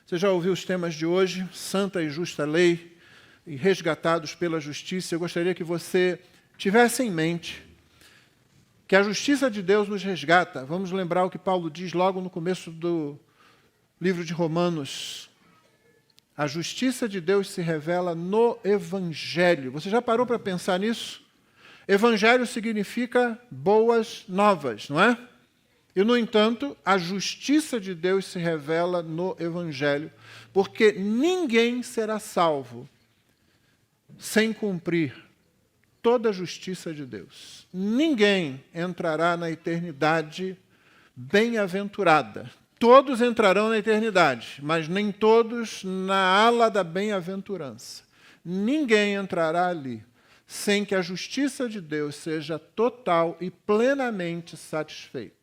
Você já ouviu os temas de hoje, santa e justa lei e resgatados pela justiça. Eu gostaria que você tivesse em mente que a justiça de Deus nos resgata. Vamos lembrar o que Paulo diz logo no começo do livro de Romanos. A justiça de Deus se revela no Evangelho. Você já parou para pensar nisso? Evangelho significa boas novas, não é? E, no entanto, a justiça de Deus se revela no Evangelho, porque ninguém será salvo sem cumprir toda a justiça de Deus. Ninguém entrará na eternidade bem-aventurada. Todos entrarão na eternidade, mas nem todos na ala da bem-aventurança. Ninguém entrará ali sem que a justiça de Deus seja total e plenamente satisfeita.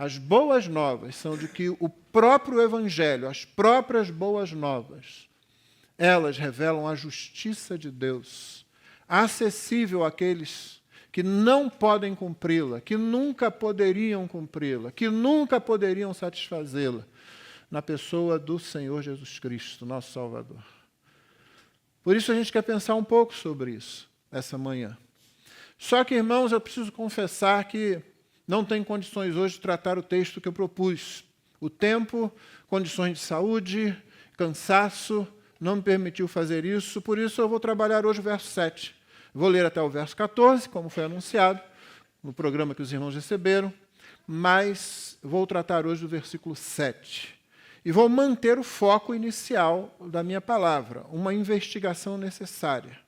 As boas novas são de que o próprio Evangelho, as próprias boas novas, elas revelam a justiça de Deus, acessível àqueles que não podem cumpri-la, que nunca poderiam cumpri-la, que nunca poderiam satisfazê-la, na pessoa do Senhor Jesus Cristo, nosso Salvador. Por isso a gente quer pensar um pouco sobre isso, essa manhã. Só que, irmãos, eu preciso confessar que não tenho condições hoje de tratar o texto que eu propus. O tempo, condições de saúde, cansaço, não me permitiu fazer isso, por isso eu vou trabalhar hoje o verso 7. Vou ler até o verso 14, como foi anunciado no programa que os irmãos receberam, mas vou tratar hoje do versículo 7. E vou manter o foco inicial da minha palavra, uma investigação necessária.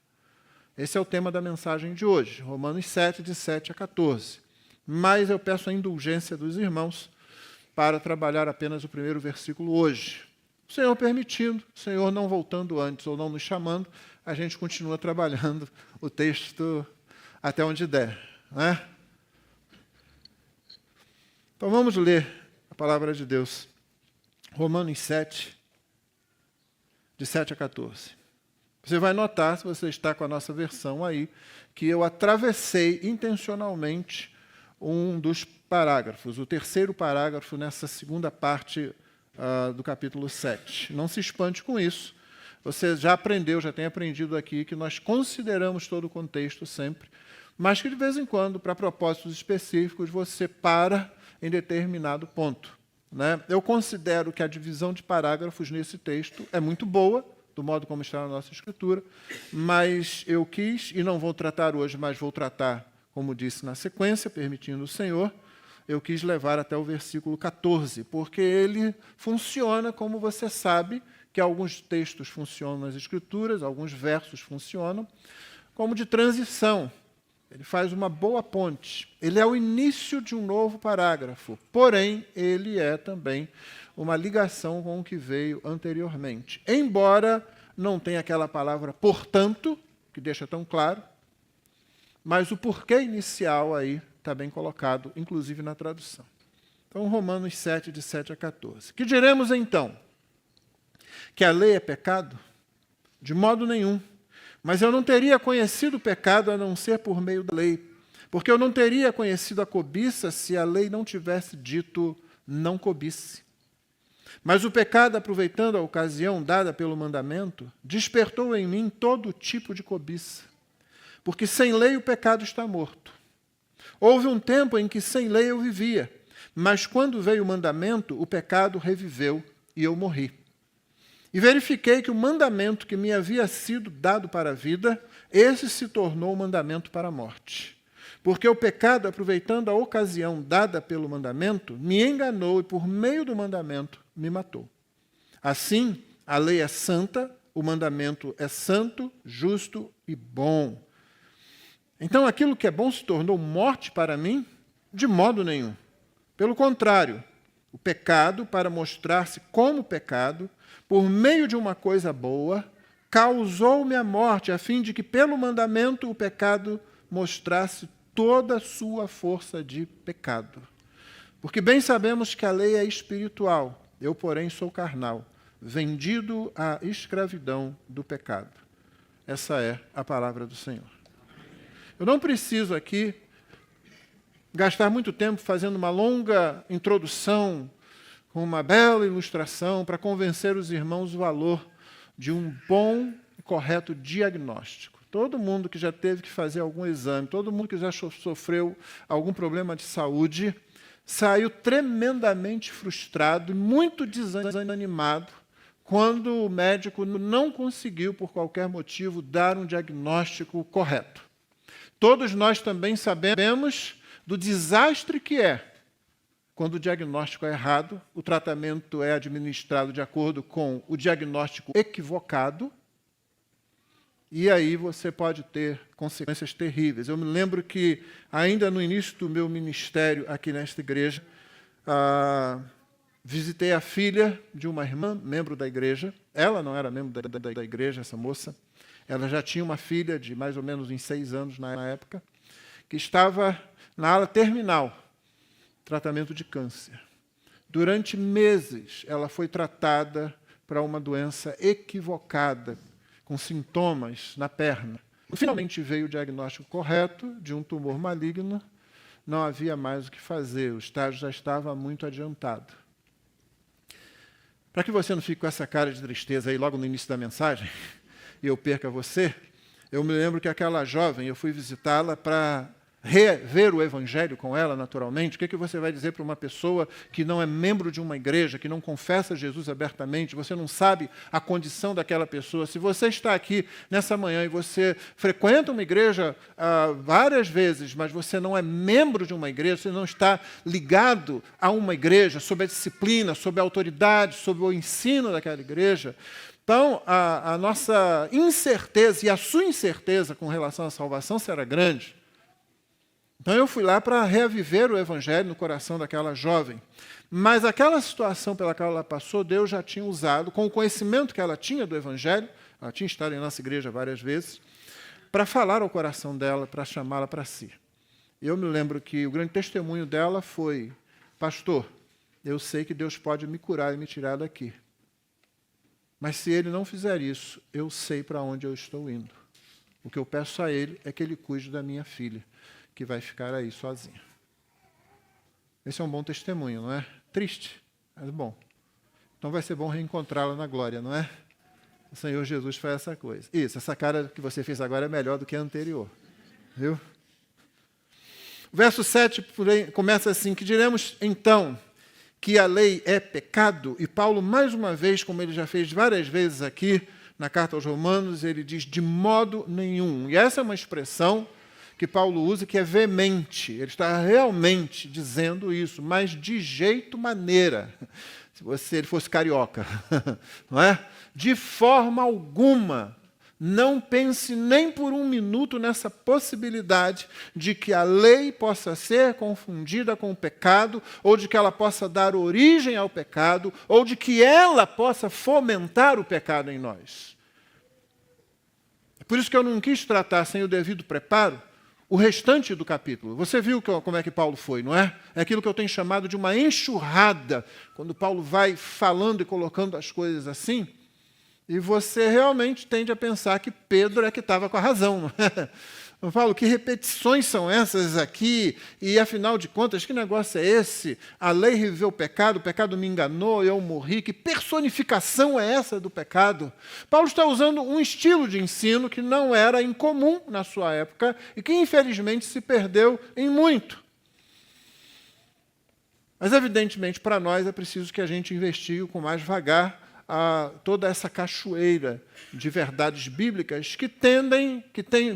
Esse é o tema da mensagem de hoje, Romanos 7, de 7 a 14. Mas eu peço a indulgência dos irmãos para trabalhar apenas o primeiro versículo hoje. O Senhor permitindo, o Senhor não voltando antes ou não nos chamando, a gente continua trabalhando o texto até onde der, né? Então vamos ler a palavra de Deus. Romanos 7, de 7 a 14. Você vai notar, se você está com a nossa versão aí, que eu atravessei intencionalmente um dos parágrafos, o terceiro parágrafo nessa segunda parte do capítulo 7. Não se espante com isso. Você já aprendeu, já tem aprendido aqui, que nós consideramos todo o contexto sempre, mas que de vez em quando, para propósitos específicos, você para em determinado ponto, né? Eu considero que a divisão de parágrafos nesse texto é muito boa, do modo como está na nossa Escritura, mas eu quis, e não vou tratar hoje, mas vou tratar, como disse na sequência, permitindo o Senhor, eu quis levar até o versículo 14, porque ele funciona, como você sabe, que alguns textos funcionam nas Escrituras, alguns versos funcionam, como de transição. Ele faz uma boa ponte. Ele é o início de um novo parágrafo, porém, ele é também uma ligação com o que veio anteriormente. Embora não tenha aquela palavra portanto, que deixa tão claro, mas o porquê inicial aí está bem colocado, inclusive na tradução. Então, Romanos 7, de 7 a 14. Que diremos então? Que a lei é pecado? De modo nenhum. Mas eu não teria conhecido o pecado a não ser por meio da lei, porque eu não teria conhecido a cobiça se a lei não tivesse dito não cobice. Mas o pecado, aproveitando a ocasião dada pelo mandamento, despertou em mim todo tipo de cobiça. Porque sem lei o pecado está morto. Houve um tempo em que sem lei eu vivia, mas quando veio o mandamento, o pecado reviveu e eu morri. E verifiquei que o mandamento que me havia sido dado para a vida, esse se tornou o mandamento para a morte. Porque o pecado, aproveitando a ocasião dada pelo mandamento, me enganou e por meio do mandamento me matou. Assim, a lei é santa, o mandamento é santo, justo e bom. Então, aquilo que é bom se tornou morte para mim? De modo nenhum. Pelo contrário, o pecado, para mostrar-se como pecado, por meio de uma coisa boa, causou-me a morte, a fim de que, pelo mandamento, o pecado mostrasse toda a sua força de pecado. Porque bem sabemos que a lei é espiritual, eu, porém, sou carnal, vendido à escravidão do pecado. Essa é a palavra do Senhor. Eu não preciso aqui gastar muito tempo fazendo uma longa introdução com uma bela ilustração para convencer os irmãos do valor de um bom e correto diagnóstico. Todo mundo que já teve que fazer algum exame, todo mundo que já sofreu algum problema de saúde, saiu tremendamente frustrado e muito desanimado quando o médico não conseguiu, por qualquer motivo, dar um diagnóstico correto. Todos nós também sabemos do desastre que é quando o diagnóstico é errado, o tratamento é administrado de acordo com o diagnóstico equivocado, e aí você pode ter consequências terríveis. Eu me lembro que, ainda no início do meu ministério aqui nesta igreja, visitei a filha de uma irmã, membro da igreja. Ela não era membro da igreja, essa moça. Ela já tinha uma filha de mais ou menos uns 6 anos na época, que estava na ala terminal, tratamento de câncer. Durante meses, ela foi tratada para uma doença equivocada, com sintomas na perna. Finalmente veio o diagnóstico correto de um tumor maligno. Não havia mais o que fazer, o estágio já estava muito adiantado. Para que você não fique com essa cara de tristeza aí logo no início da mensagem, e eu perca você, eu me lembro que aquela jovem, eu fui visitá-la para rever o Evangelho com ela, naturalmente. O que você vai dizer para uma pessoa que não é membro de uma igreja, que não confessa Jesus abertamente? Você não sabe a condição daquela pessoa. Se você está aqui nessa manhã e você frequenta uma igreja várias vezes, mas você não é membro de uma igreja, você não está ligado a uma igreja, sob a disciplina, sob a autoridade, sob o ensino daquela igreja, então a nossa incerteza e a sua incerteza com relação à salvação será grande. Então eu fui lá para reaviver o Evangelho no coração daquela jovem. Mas aquela situação pela qual ela passou, Deus já tinha usado, com o conhecimento que ela tinha do Evangelho, ela tinha estado em nossa igreja várias vezes, para falar ao coração dela, para chamá-la para si. Eu me lembro que o grande testemunho dela foi: pastor, eu sei que Deus pode me curar e me tirar daqui. Mas se Ele não fizer isso, eu sei para onde eu estou indo. O que eu peço a Ele é que Ele cuide da minha filha, que vai ficar aí sozinha. Esse é um bom testemunho, não é? Triste, mas bom. Então vai ser bom reencontrá-la na glória, não é? O Senhor Jesus faz essa coisa. Isso, essa cara que você fez agora é melhor do que a anterior. Viu? O verso 7 começa assim: que diremos então que a lei é pecado? E Paulo, mais uma vez, como ele já fez várias vezes aqui na carta aos Romanos, ele diz: de modo nenhum. E essa é uma expressão que Paulo usa, que é veemente. Ele está realmente dizendo isso, mas de jeito maneira. Se ele fosse carioca, não é? De forma alguma, não pense nem por um minuto nessa possibilidade de que a lei possa ser confundida com o pecado, ou de que ela possa dar origem ao pecado, ou de que ela possa fomentar o pecado em nós. É por isso que eu não quis tratar sem o devido preparo o restante do capítulo. Você viu como é que Paulo foi, não é? É aquilo que eu tenho chamado de uma enxurrada, quando Paulo vai falando e colocando as coisas assim, e você realmente tende a pensar que Pedro é que estava com a razão, não é? Eu falo, que repetições são essas aqui? E, afinal de contas, que negócio é esse? A lei reviveu o pecado me enganou, eu morri. Que personificação é essa do pecado? Paulo está usando um estilo de ensino que não era incomum na sua época e que, infelizmente, se perdeu em muito. Mas, evidentemente, para nós é preciso que a gente investigue com mais vagar toda essa cachoeira de verdades bíblicas que têm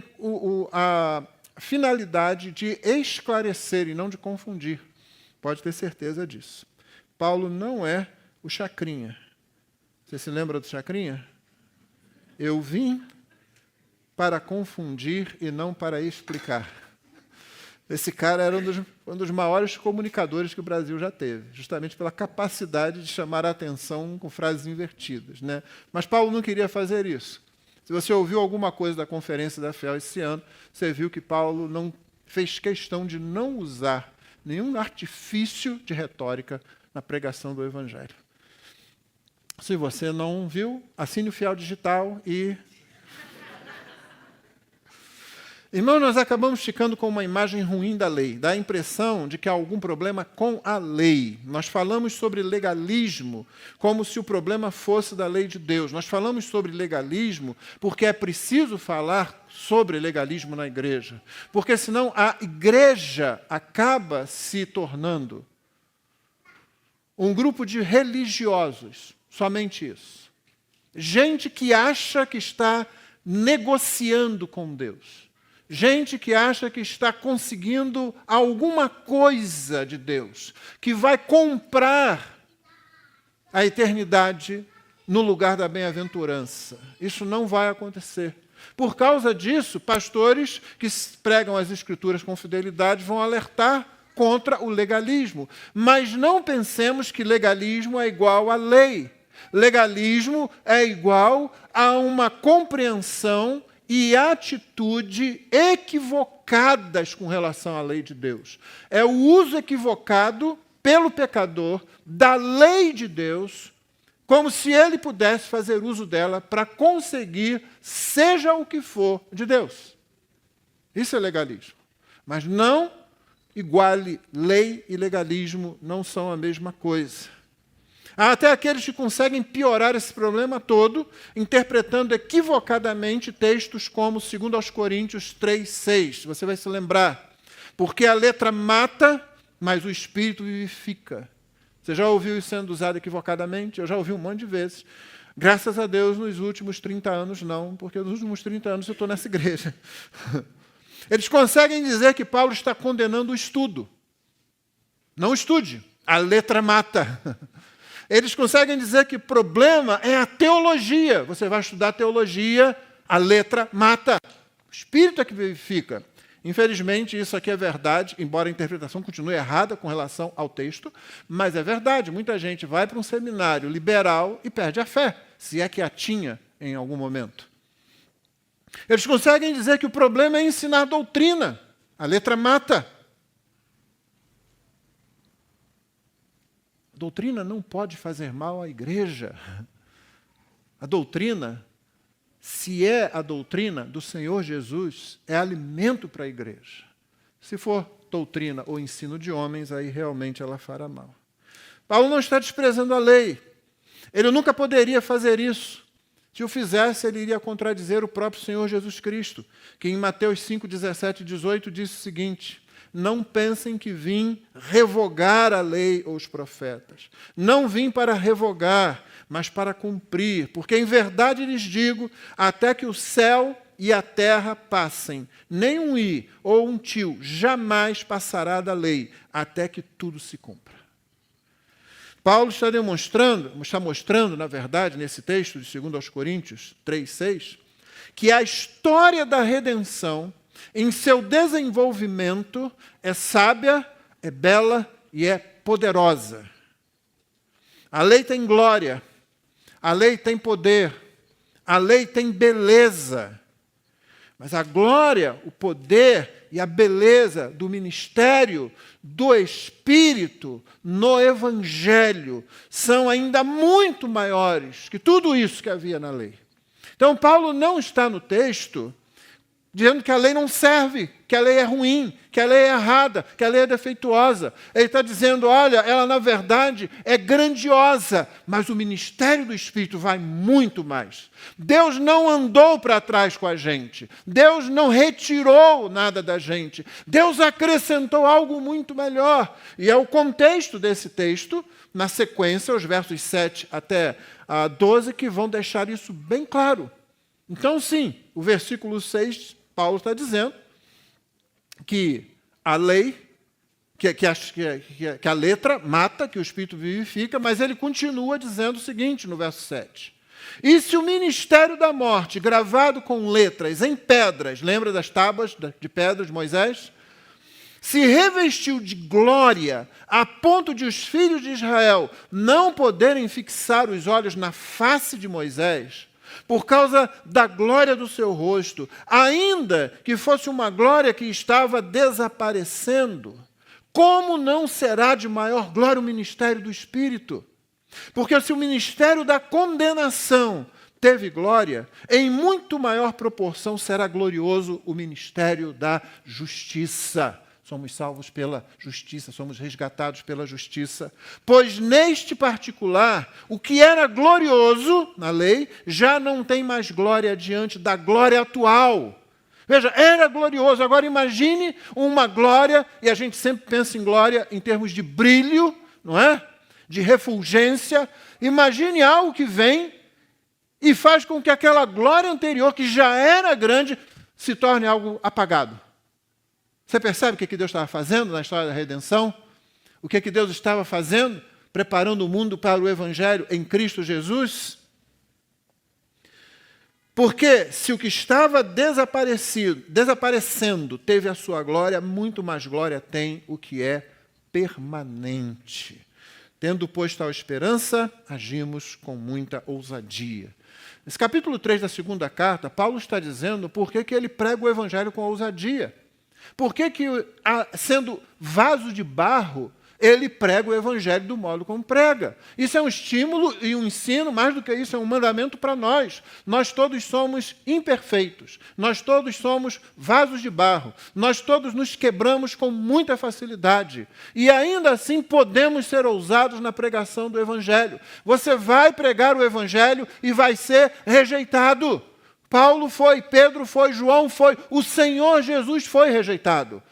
a finalidade de esclarecer e não de confundir. Pode ter certeza disso. Paulo não é o Chacrinha. Você se lembra do Chacrinha? Eu vim para confundir e não para explicar. Esse cara era um dos maiores comunicadores que o Brasil já teve, justamente pela capacidade de chamar a atenção com frases invertidas, né? Mas Paulo não queria fazer isso. Se você ouviu alguma coisa da Conferência da FEL esse ano, você viu que Paulo não fez questão de não usar nenhum artifício de retórica na pregação do Evangelho. Se você não viu, assine o Fiel Digital e Irmão, nós acabamos ficando com uma imagem ruim da lei. Dá a impressão de que há algum problema com a lei. Nós falamos sobre legalismo como se o problema fosse da lei de Deus. Nós falamos sobre legalismo porque é preciso falar sobre legalismo na igreja. Porque senão a igreja acaba se tornando um grupo de religiosos. Somente isso. Gente que acha que está negociando com Deus. Gente que acha que está conseguindo alguma coisa de Deus, que vai comprar a eternidade no lugar da bem-aventurança. Isso não vai acontecer. Por causa disso, pastores que pregam as Escrituras com fidelidade vão alertar contra o legalismo. Mas não pensemos que legalismo é igual à lei. Legalismo é igual a uma compreensão e atitude equivocadas com relação à lei de Deus. É o uso equivocado pelo pecador da lei de Deus, como se ele pudesse fazer uso dela para conseguir seja o que for de Deus. Isso é legalismo. Mas não iguale lei e legalismo, não são a mesma coisa. Há até aqueles que conseguem piorar esse problema todo, interpretando equivocadamente textos como 2 Coríntios 3:6. Você vai se lembrar. Porque a letra mata, mas o Espírito vivifica. Você já ouviu isso sendo usado equivocadamente? Eu já ouvi um monte de vezes. Graças a Deus, nos últimos 30 anos, não, porque nos últimos 30 anos eu estou nessa igreja. Eles conseguem dizer que Paulo está condenando o estudo. Não estude. A letra mata. Eles conseguem dizer que o problema é a teologia. Você vai estudar teologia, a letra mata. O Espírito é que vivifica. Infelizmente, isso aqui é verdade, embora a interpretação continue errada com relação ao texto, mas é verdade. Muita gente vai para um seminário liberal e perde a fé, se é que a tinha em algum momento. Eles conseguem dizer que o problema é ensinar doutrina. A letra mata. A doutrina não pode fazer mal à igreja. A doutrina, se é a doutrina do Senhor Jesus, é alimento para a igreja. Se for doutrina ou ensino de homens, aí realmente ela fará mal. Paulo não está desprezando a lei. Ele nunca poderia fazer isso. Se o fizesse, ele iria contradizer o próprio Senhor Jesus Cristo, que em Mateus 5, 17 e 18 disse o seguinte: não pensem que vim revogar a lei ou os profetas. Não vim para revogar, mas para cumprir. Porque em verdade lhes digo, até que o céu e a terra passem, nem um i ou um tio jamais passará da lei, até que tudo se cumpra. Paulo está mostrando, na verdade, nesse texto de 2 Coríntios 3:6, que a história da redenção, em seu desenvolvimento, é sábia, é bela e é poderosa. A lei tem glória, a lei tem poder, a lei tem beleza. Mas a glória, o poder e a beleza do ministério do Espírito no Evangelho são ainda muito maiores que tudo isso que havia na lei. Então, Paulo não está no texto dizendo que a lei não serve, que a lei é ruim, que a lei é errada, que a lei é defeituosa. Ele está dizendo, olha, ela na verdade é grandiosa, mas o ministério do Espírito vai muito mais. Deus não andou para trás com a gente. Deus não retirou nada da gente. Deus acrescentou algo muito melhor. E é o contexto desse texto, na sequência, os versos 7 até 12, que vão deixar isso bem claro. Então, sim, o versículo 6, Paulo está dizendo que a lei, que a letra mata, que o Espírito vivifica, mas ele continua dizendo o seguinte no verso 7. E se o ministério da morte, gravado com letras em pedras, lembra das tábuas de pedra de Moisés? Se revestiu de glória a ponto de os filhos de Israel não poderem fixar os olhos na face de Moisés, por causa da glória do seu rosto, ainda que fosse uma glória que estava desaparecendo, como não será de maior glória o ministério do Espírito? Porque se o ministério da condenação teve glória, em muito maior proporção será glorioso o ministério da justiça. Somos salvos pela justiça, somos resgatados pela justiça. Pois neste particular, o que era glorioso na lei, já não tem mais glória diante da glória atual. Veja, era glorioso. Agora imagine uma glória, e a gente sempre pensa em glória em termos de brilho, não é? De refulgência. Imagine algo que vem e faz com que aquela glória anterior, que já era grande, se torne algo apagado. Você percebe o que Deus estava fazendo na história da redenção? O que Deus estava fazendo? Preparando o mundo para o Evangelho em Cristo Jesus? Porque se o que estava desaparecendo teve a sua glória, muito mais glória tem o que é permanente. Tendo, pois, tal esperança, agimos com muita ousadia. Nesse capítulo 3 da segunda carta, Paulo está dizendo por que ele prega o Evangelho com ousadia. Por que, sendo vaso de barro, ele prega o Evangelho do modo como prega? Isso é um estímulo e um ensino, mais do que isso, é um mandamento para nós. Nós todos somos imperfeitos, nós todos somos vasos de barro, nós todos nos quebramos com muita facilidade. E ainda assim podemos ser ousados na pregação do Evangelho. Você vai pregar o Evangelho e vai ser rejeitado. Paulo foi, Pedro foi, João foi, o Senhor Jesus foi rejeitado.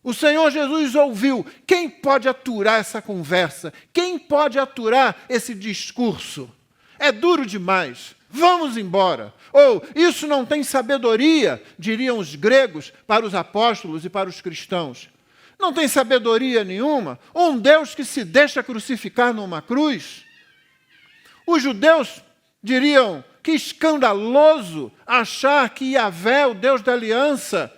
O Senhor Jesus ouviu. Quem pode aturar essa conversa? Quem pode aturar esse discurso? É duro demais. Vamos embora. Ou, isso não tem sabedoria, diriam os gregos para os apóstolos e para os cristãos. Não tem sabedoria nenhuma. Um Deus que se deixa crucificar numa cruz. Os judeus diriam, que escandaloso achar que Yahvé, o Deus da aliança,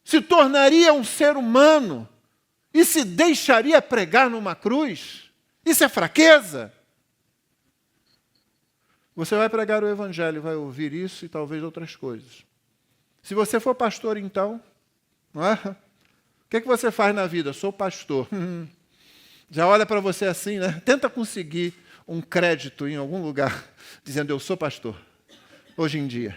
se tornaria um ser humano e se deixaria pregar numa cruz. Isso é fraqueza. Você vai pregar o Evangelho, vai ouvir isso e talvez outras coisas. Se você for pastor, então, não é? O que você faz na vida? Sou pastor. Já olha para você assim, né? Tenta conseguir um crédito em algum lugar, dizendo, eu sou pastor, hoje em dia.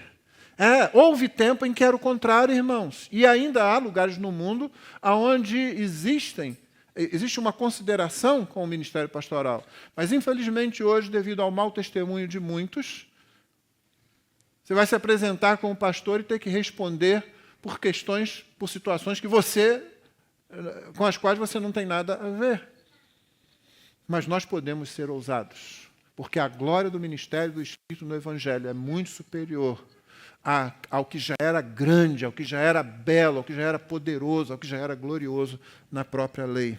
Houve tempo em que era o contrário, irmãos. E ainda há lugares no mundo onde existe uma consideração com o ministério pastoral. Mas, infelizmente, hoje, devido ao mau testemunho de muitos, você vai se apresentar como pastor e ter que responder por questões, por situações com as quais você não tem nada a ver. Mas nós podemos ser ousados, porque a glória do ministério do Espírito no Evangelho é muito superior ao que já era grande, ao que já era belo, ao que já era poderoso, ao que já era glorioso na própria lei.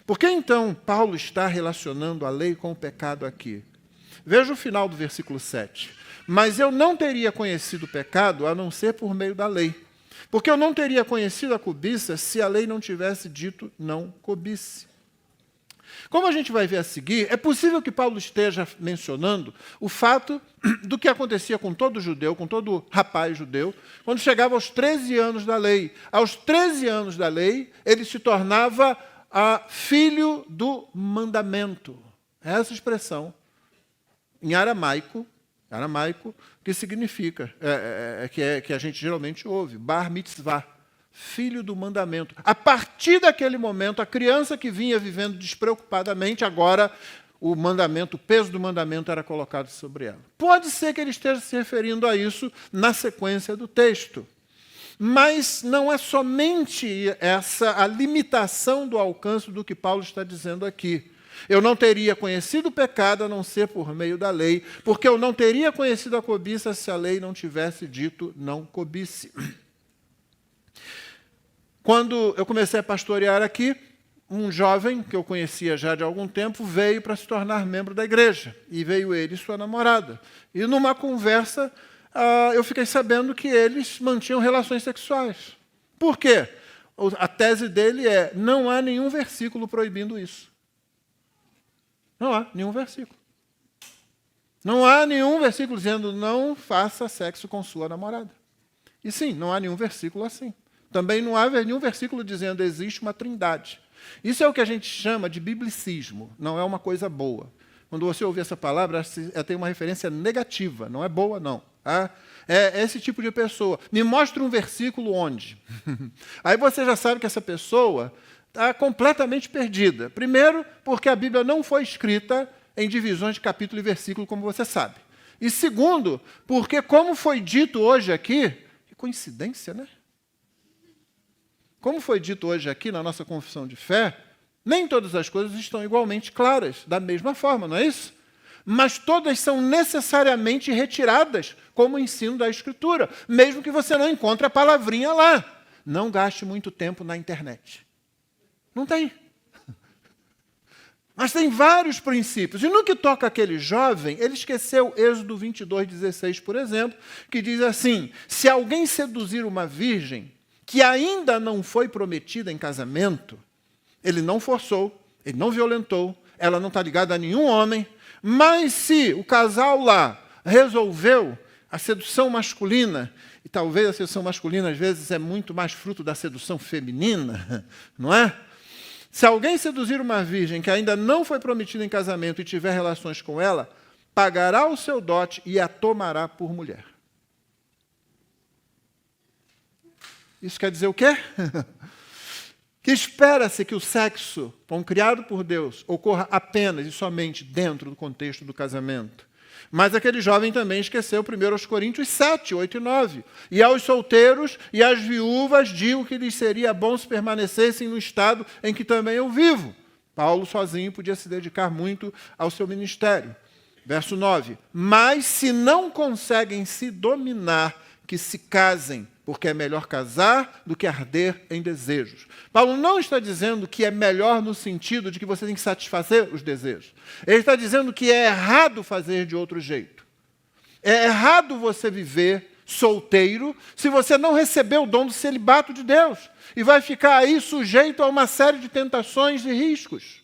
Por que então Paulo está relacionando a lei com o pecado aqui? Veja o final do versículo 7. Mas eu não teria conhecido o pecado a não ser por meio da lei. Porque eu não teria conhecido a cobiça se a lei não tivesse dito não cobice. Como a gente vai ver a seguir, é possível que Paulo esteja mencionando o fato do que acontecia com todo judeu, com todo rapaz judeu, quando chegava aos 13 anos da lei. Aos 13 anos da lei, ele se tornava filho do mandamento. Essa expressão, em aramaico, que significa, que a gente geralmente ouve, bar mitzvah. Filho do mandamento. A partir daquele momento, a criança que vinha vivendo despreocupadamente, agora o peso do mandamento era colocado sobre ela. Pode ser que ele esteja se referindo a isso na sequência do texto. Mas não é somente a limitação do alcance do que Paulo está dizendo aqui. Eu não teria conhecido o pecado a não ser por meio da lei, porque eu não teria conhecido a cobiça se a lei não tivesse dito não cobice. Quando eu comecei a pastorear aqui, um jovem que eu conhecia já de algum tempo veio para se tornar membro da igreja. E veio ele e sua namorada. E numa conversa, eu fiquei sabendo que eles mantinham relações sexuais. Por quê? A tese dele é, não há nenhum versículo proibindo isso. Não há nenhum versículo. Não há nenhum versículo dizendo, não faça sexo com sua namorada. E sim, não há nenhum versículo assim. Também não há nenhum versículo dizendo existe uma trindade. Isso é o que a gente chama de biblicismo, não é uma coisa boa. quando você ouvir essa palavra, ela tem uma referência negativa, não é boa, não. Tá? É esse tipo de pessoa. Me mostra um versículo onde. Aí você já sabe que essa pessoa está completamente perdida. Primeiro, porque a Bíblia não foi escrita em divisões de capítulo e versículo, como você sabe. E segundo, porque como foi dito hoje aqui, que coincidência, né? Como foi dito hoje aqui na nossa confissão de fé, nem todas as coisas estão igualmente claras, da mesma forma, não é isso? Mas todas são necessariamente retiradas como ensino da Escritura, mesmo que você não encontre a palavrinha lá. Não gaste muito tempo na internet. Não tem. Mas tem vários princípios. E no que toca aquele jovem, ele esqueceu Êxodo 22:16, por exemplo, que diz assim: se alguém seduzir uma virgem que ainda não foi prometida em casamento, ele não forçou, ele não violentou, ela não está ligada a nenhum homem, mas se o casal lá resolveu a sedução masculina, e talvez a sedução masculina às vezes é muito mais fruto da sedução feminina, não é? Se alguém seduzir uma virgem que ainda não foi prometida em casamento e tiver relações com ela, pagará o seu dote e a tomará por mulher. Isso quer dizer o quê? Que espera-se que o sexo, criado por Deus, ocorra apenas e somente dentro do contexto do casamento. Mas aquele jovem também esqueceu 1 Coríntios 7, 8 e 9. E aos solteiros e às viúvas digo que lhes seria bom se permanecessem no estado em que também eu vivo. Paulo sozinho podia se dedicar muito ao seu ministério. Verso 9. Mas se não conseguem se dominar, que se casem, porque é melhor casar do que arder em desejos. Paulo não está dizendo que é melhor no sentido de que você tem que satisfazer os desejos. Ele está dizendo que é errado fazer de outro jeito. É errado você viver solteiro se você não recebeu o dom do celibato de Deus e vai ficar aí sujeito a uma série de tentações e riscos.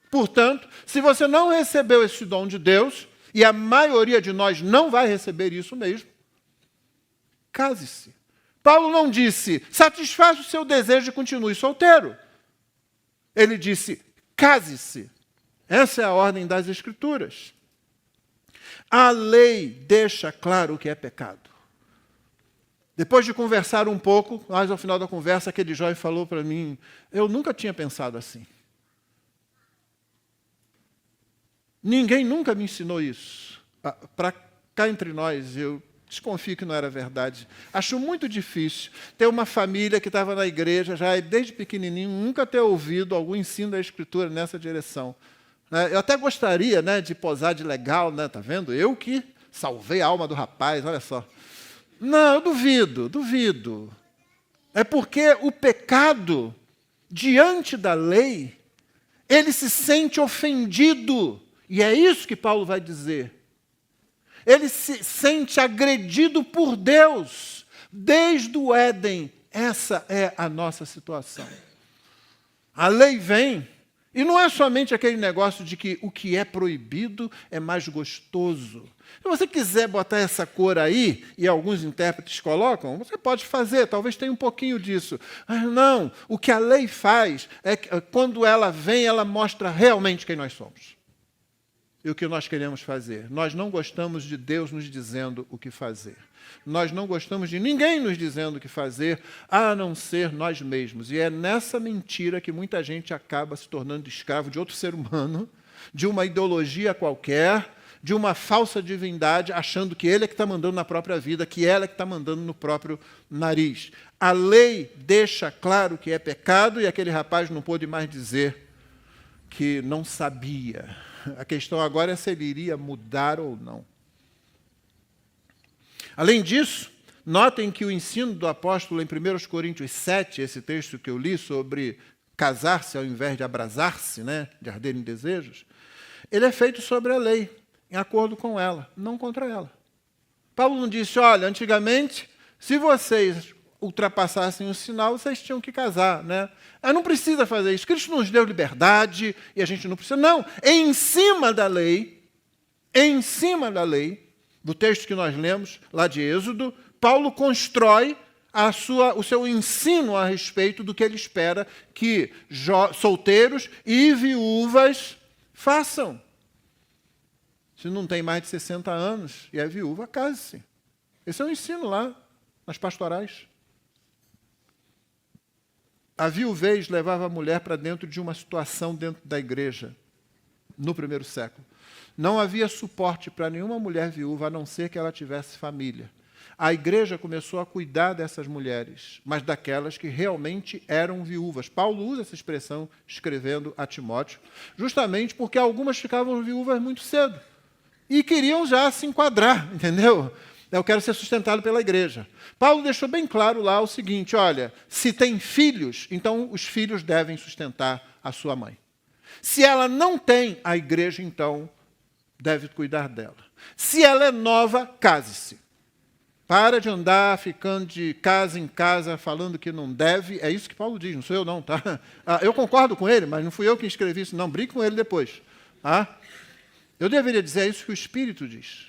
Portanto, se você não recebeu esse dom de Deus, e a maioria de nós não vai receber isso mesmo, case-se. Paulo não disse, satisfaça o seu desejo e continue solteiro. Ele disse, case-se. Essa é a ordem das Escrituras. A lei deixa claro o que é pecado. Depois de conversar um pouco, mais ao final da conversa, aquele jovem falou para mim, eu nunca tinha pensado assim. Ninguém nunca me ensinou isso. Para cá entre nós, eu desconfio que não era verdade. Acho muito difícil ter uma família que estava na igreja já desde pequenininho, nunca ter ouvido algum ensino da Escritura nessa direção. Eu até gostaria, de posar de legal, tá vendo? Eu que salvei a alma do rapaz, olha só. Não, eu duvido. É porque o pecado, diante da lei, ele se sente ofendido. E é isso que Paulo vai dizer. Ele se sente agredido por Deus. Desde o Éden, essa é a nossa situação. A lei vem, e não é somente aquele negócio de que o que é proibido é mais gostoso. Se você quiser botar essa cor aí, e alguns intérpretes colocam, você pode fazer, talvez tenha um pouquinho disso. Mas não, o que a lei faz é que quando ela vem, ela mostra realmente quem nós somos. E o que nós queremos fazer. Nós não gostamos de Deus nos dizendo o que fazer. Nós não gostamos de ninguém nos dizendo o que fazer, a não ser nós mesmos. E é nessa mentira que muita gente acaba se tornando escravo de outro ser humano, de uma ideologia qualquer, de uma falsa divindade, achando que ele é que está mandando na própria vida, que ela é que está mandando no próprio nariz. A lei deixa claro que é pecado e aquele rapaz não pôde mais dizer que não sabia. A questão agora é se ele iria mudar ou não. Além disso, notem que o ensino do apóstolo em 1 Coríntios 7, esse texto que eu li sobre casar-se ao invés de abrasar-se, de arder em desejos, ele é feito sobre a lei, em acordo com ela, não contra ela. Paulo não disse, olha, antigamente, se vocês ultrapassassem o sinal, vocês tinham que casar, não precisa fazer isso. Cristo nos deu liberdade e a gente não precisa. Não, em cima da lei, do texto que nós lemos, lá de Êxodo, Paulo constrói o seu ensino a respeito do que ele espera que solteiros e viúvas façam. Se não tem mais de 60 anos e é viúva, case-se. Esse é o ensino lá, nas pastorais. A viuvez levava a mulher para dentro de uma situação dentro da igreja, no primeiro século. Não havia suporte para nenhuma mulher viúva, a não ser que ela tivesse família. A igreja começou a cuidar dessas mulheres, mas daquelas que realmente eram viúvas. Paulo usa essa expressão escrevendo a Timóteo, justamente porque algumas ficavam viúvas muito cedo e queriam já se enquadrar, entendeu? Eu quero ser sustentado pela igreja. Paulo deixou bem claro lá o seguinte, olha, se tem filhos, então os filhos devem sustentar a sua mãe. Se ela não tem, a igreja, então, deve cuidar dela. Se ela é nova, case-se. Para de andar ficando de casa em casa falando que não deve. É isso que Paulo diz, não sou eu não, tá? Eu concordo com ele, mas não fui eu que escrevi isso, não. Brigue com ele depois. Tá? Eu deveria dizer isso que o Espírito diz.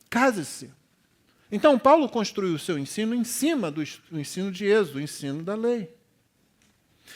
Case-se. Então, Paulo construiu o seu ensino em cima do ensino de Êxodo, do ensino da lei.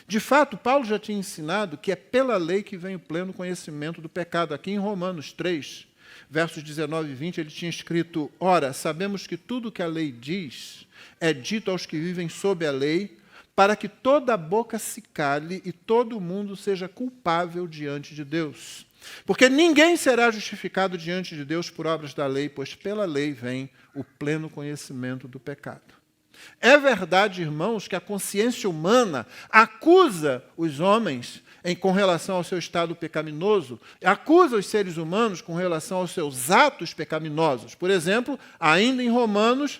De fato, Paulo já tinha ensinado que é pela lei que vem o pleno conhecimento do pecado. Aqui em Romanos 3, versos 19 e 20, ele tinha escrito, ora, sabemos que tudo que a lei diz é dito aos que vivem sob a lei, para que toda a boca se cale e todo mundo seja culpável diante de Deus. Porque ninguém será justificado diante de Deus por obras da lei, pois pela lei vem o pleno conhecimento do pecado. É verdade, irmãos, que a consciência humana acusa os homens com relação ao seu estado pecaminoso, acusa os seres humanos com relação aos seus atos pecaminosos. Por exemplo, ainda em Romanos,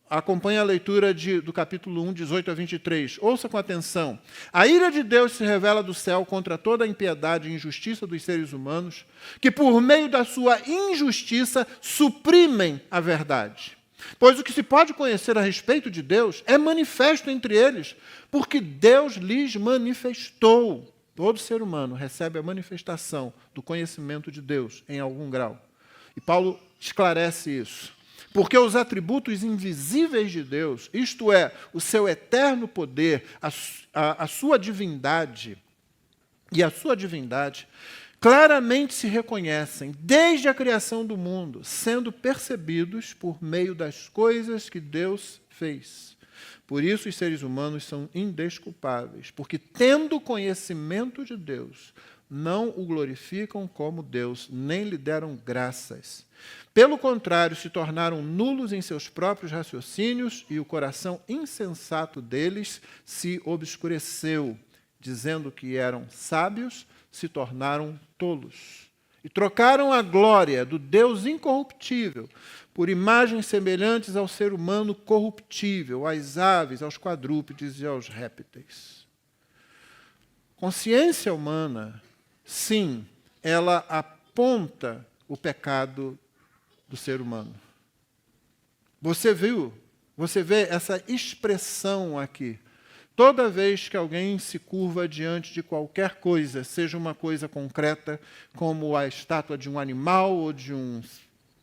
acompanhe a leitura do capítulo 1, 18 a 23. Ouça com atenção. A ira de Deus se revela do céu contra toda a impiedade e injustiça dos seres humanos, que por meio da sua injustiça suprimem a verdade. Pois o que se pode conhecer a respeito de Deus é manifesto entre eles, porque Deus lhes manifestou. Todo ser humano recebe a manifestação do conhecimento de Deus em algum grau. E Paulo esclarece isso. Porque os atributos invisíveis de Deus, isto é, o seu eterno poder, a sua divindade e a sua divindade, claramente se reconhecem desde a criação do mundo, sendo percebidos por meio das coisas que Deus fez. Por isso os seres humanos são indesculpáveis, porque tendo conhecimento de Deus, não o glorificam como Deus, nem lhe deram graças. Pelo contrário, se tornaram nulos em seus próprios raciocínios e o coração insensato deles se obscureceu, dizendo que eram sábios, se tornaram tolos. E trocaram a glória do Deus incorruptível por imagens semelhantes ao ser humano corruptível, às aves, aos quadrúpedes e aos répteis. Consciência humana, sim, ela aponta o pecado do ser humano. Você vê essa expressão aqui. Toda vez que alguém se curva diante de qualquer coisa, seja uma coisa concreta, como a estátua de um animal ou de um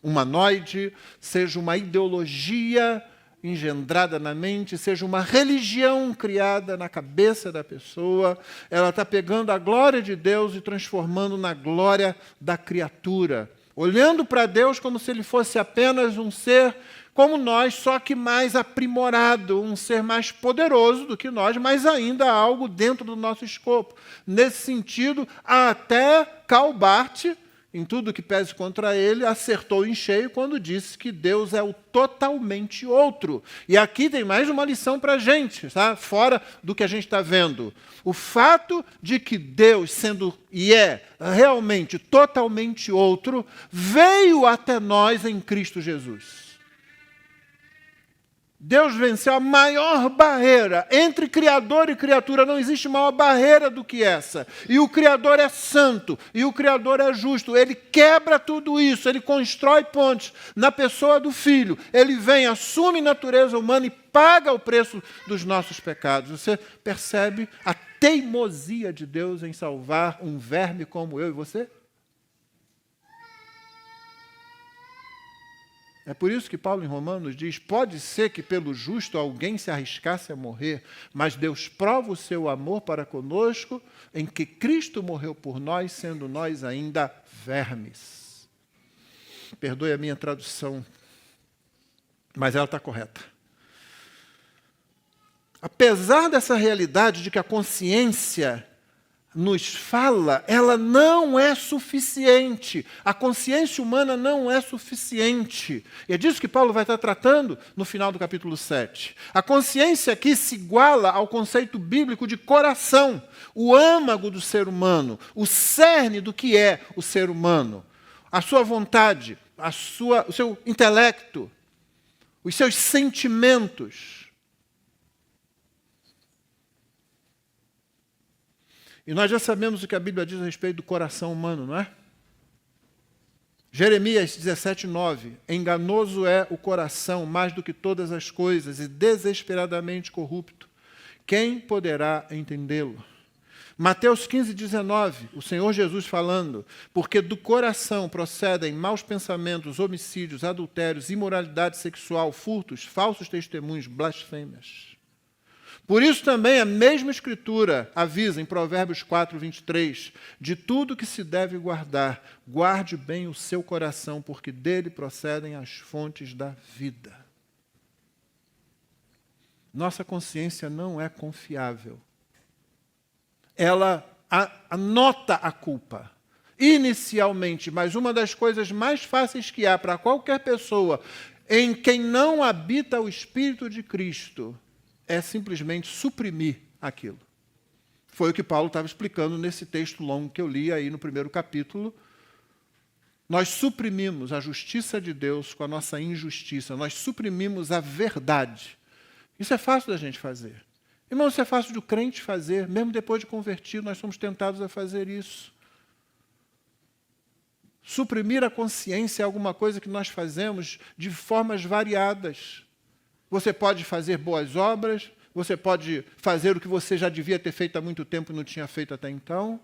humanoide, seja uma ideologia engendrada na mente, seja uma religião criada na cabeça da pessoa, ela está pegando a glória de Deus e transformando na glória da criatura, olhando para Deus como se ele fosse apenas um ser como nós, só que mais aprimorado, um ser mais poderoso do que nós, mas ainda algo dentro do nosso escopo. Nesse sentido, até Karl Barth, em tudo que pese contra ele, acertou em cheio quando disse que Deus é o totalmente outro. E aqui tem mais uma lição para a gente, tá? Fora do que a gente está vendo. O fato de que Deus, sendo e é realmente totalmente outro, veio até nós em Cristo Jesus. Deus venceu a maior barreira entre Criador e criatura. Não existe maior barreira do que essa. E o Criador é santo, e o Criador é justo. Ele quebra tudo isso, ele constrói pontes na pessoa do Filho. Ele vem, assume natureza humana e paga o preço dos nossos pecados. Você percebe a teimosia de Deus em salvar um verme como eu e você? É por isso que Paulo em Romanos diz, pode ser que pelo justo alguém se arriscasse a morrer, mas Deus prova o seu amor para conosco em que Cristo morreu por nós, sendo nós ainda vermes. Perdoe a minha tradução, mas ela está correta. Apesar dessa realidade de que a consciência nos fala, ela não é suficiente. A consciência humana não é suficiente. E é disso que Paulo vai estar tratando no final do capítulo 7. A consciência aqui se iguala ao conceito bíblico de coração, o âmago do ser humano, o cerne do que é o ser humano, a sua vontade, o seu intelecto, os seus sentimentos. E nós já sabemos o que a Bíblia diz a respeito do coração humano, não é? Jeremias 17:9. Enganoso é o coração mais do que todas as coisas e desesperadamente corrupto. Quem poderá entendê-lo? Mateus 15:19. O Senhor Jesus falando. Porque do coração procedem maus pensamentos, homicídios, adultérios, imoralidade sexual, furtos, falsos testemunhos, blasfêmias. Por isso também a mesma Escritura avisa em Provérbios 4:23, de tudo que se deve guardar, guarde bem o seu coração, porque dele procedem as fontes da vida. Nossa consciência não é confiável. Ela anota a culpa. Inicialmente, mas uma das coisas mais fáceis que há para qualquer pessoa em quem não habita o Espírito de Cristo é simplesmente suprimir aquilo. Foi o que Paulo estava explicando nesse texto longo que eu li aí no primeiro capítulo. Nós suprimimos a justiça de Deus com a nossa injustiça. Nós suprimimos a verdade. Isso é fácil da gente fazer. Irmão, isso é fácil do crente fazer. Mesmo depois de convertido, nós somos tentados a fazer isso. Suprimir a consciência é alguma coisa que nós fazemos de formas variadas. Você pode fazer boas obras, você pode fazer o que você já devia ter feito há muito tempo e não tinha feito até então.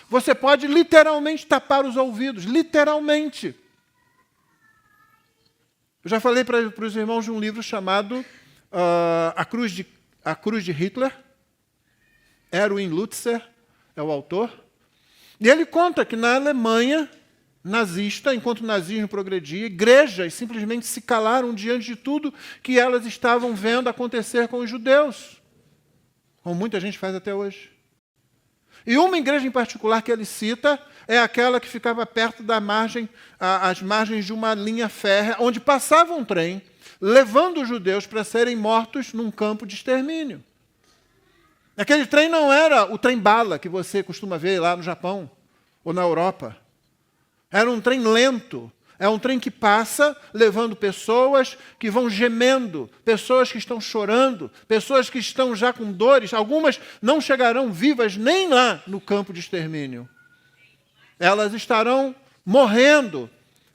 Você pode literalmente tapar os ouvidos, literalmente. Eu já falei para os irmãos de um livro chamado A Cruz de Hitler. Erwin Lutzer é o autor. E ele conta que na Alemanha nazista, enquanto o nazismo progredia, igrejas simplesmente se calaram diante de tudo que elas estavam vendo acontecer com os judeus, como muita gente faz até hoje. E uma igreja em particular que ele cita é aquela que ficava perto da margem, às margens de uma linha férrea, onde passava um trem, levando os judeus para serem mortos num campo de extermínio. Aquele trem não era o trem-bala que você costuma ver lá no Japão ou na Europa. Era um trem lento, é um trem que passa levando pessoas que vão gemendo, pessoas que estão chorando, pessoas que estão já com dores, algumas não chegarão vivas nem lá no campo de extermínio. Elas estarão morrendo,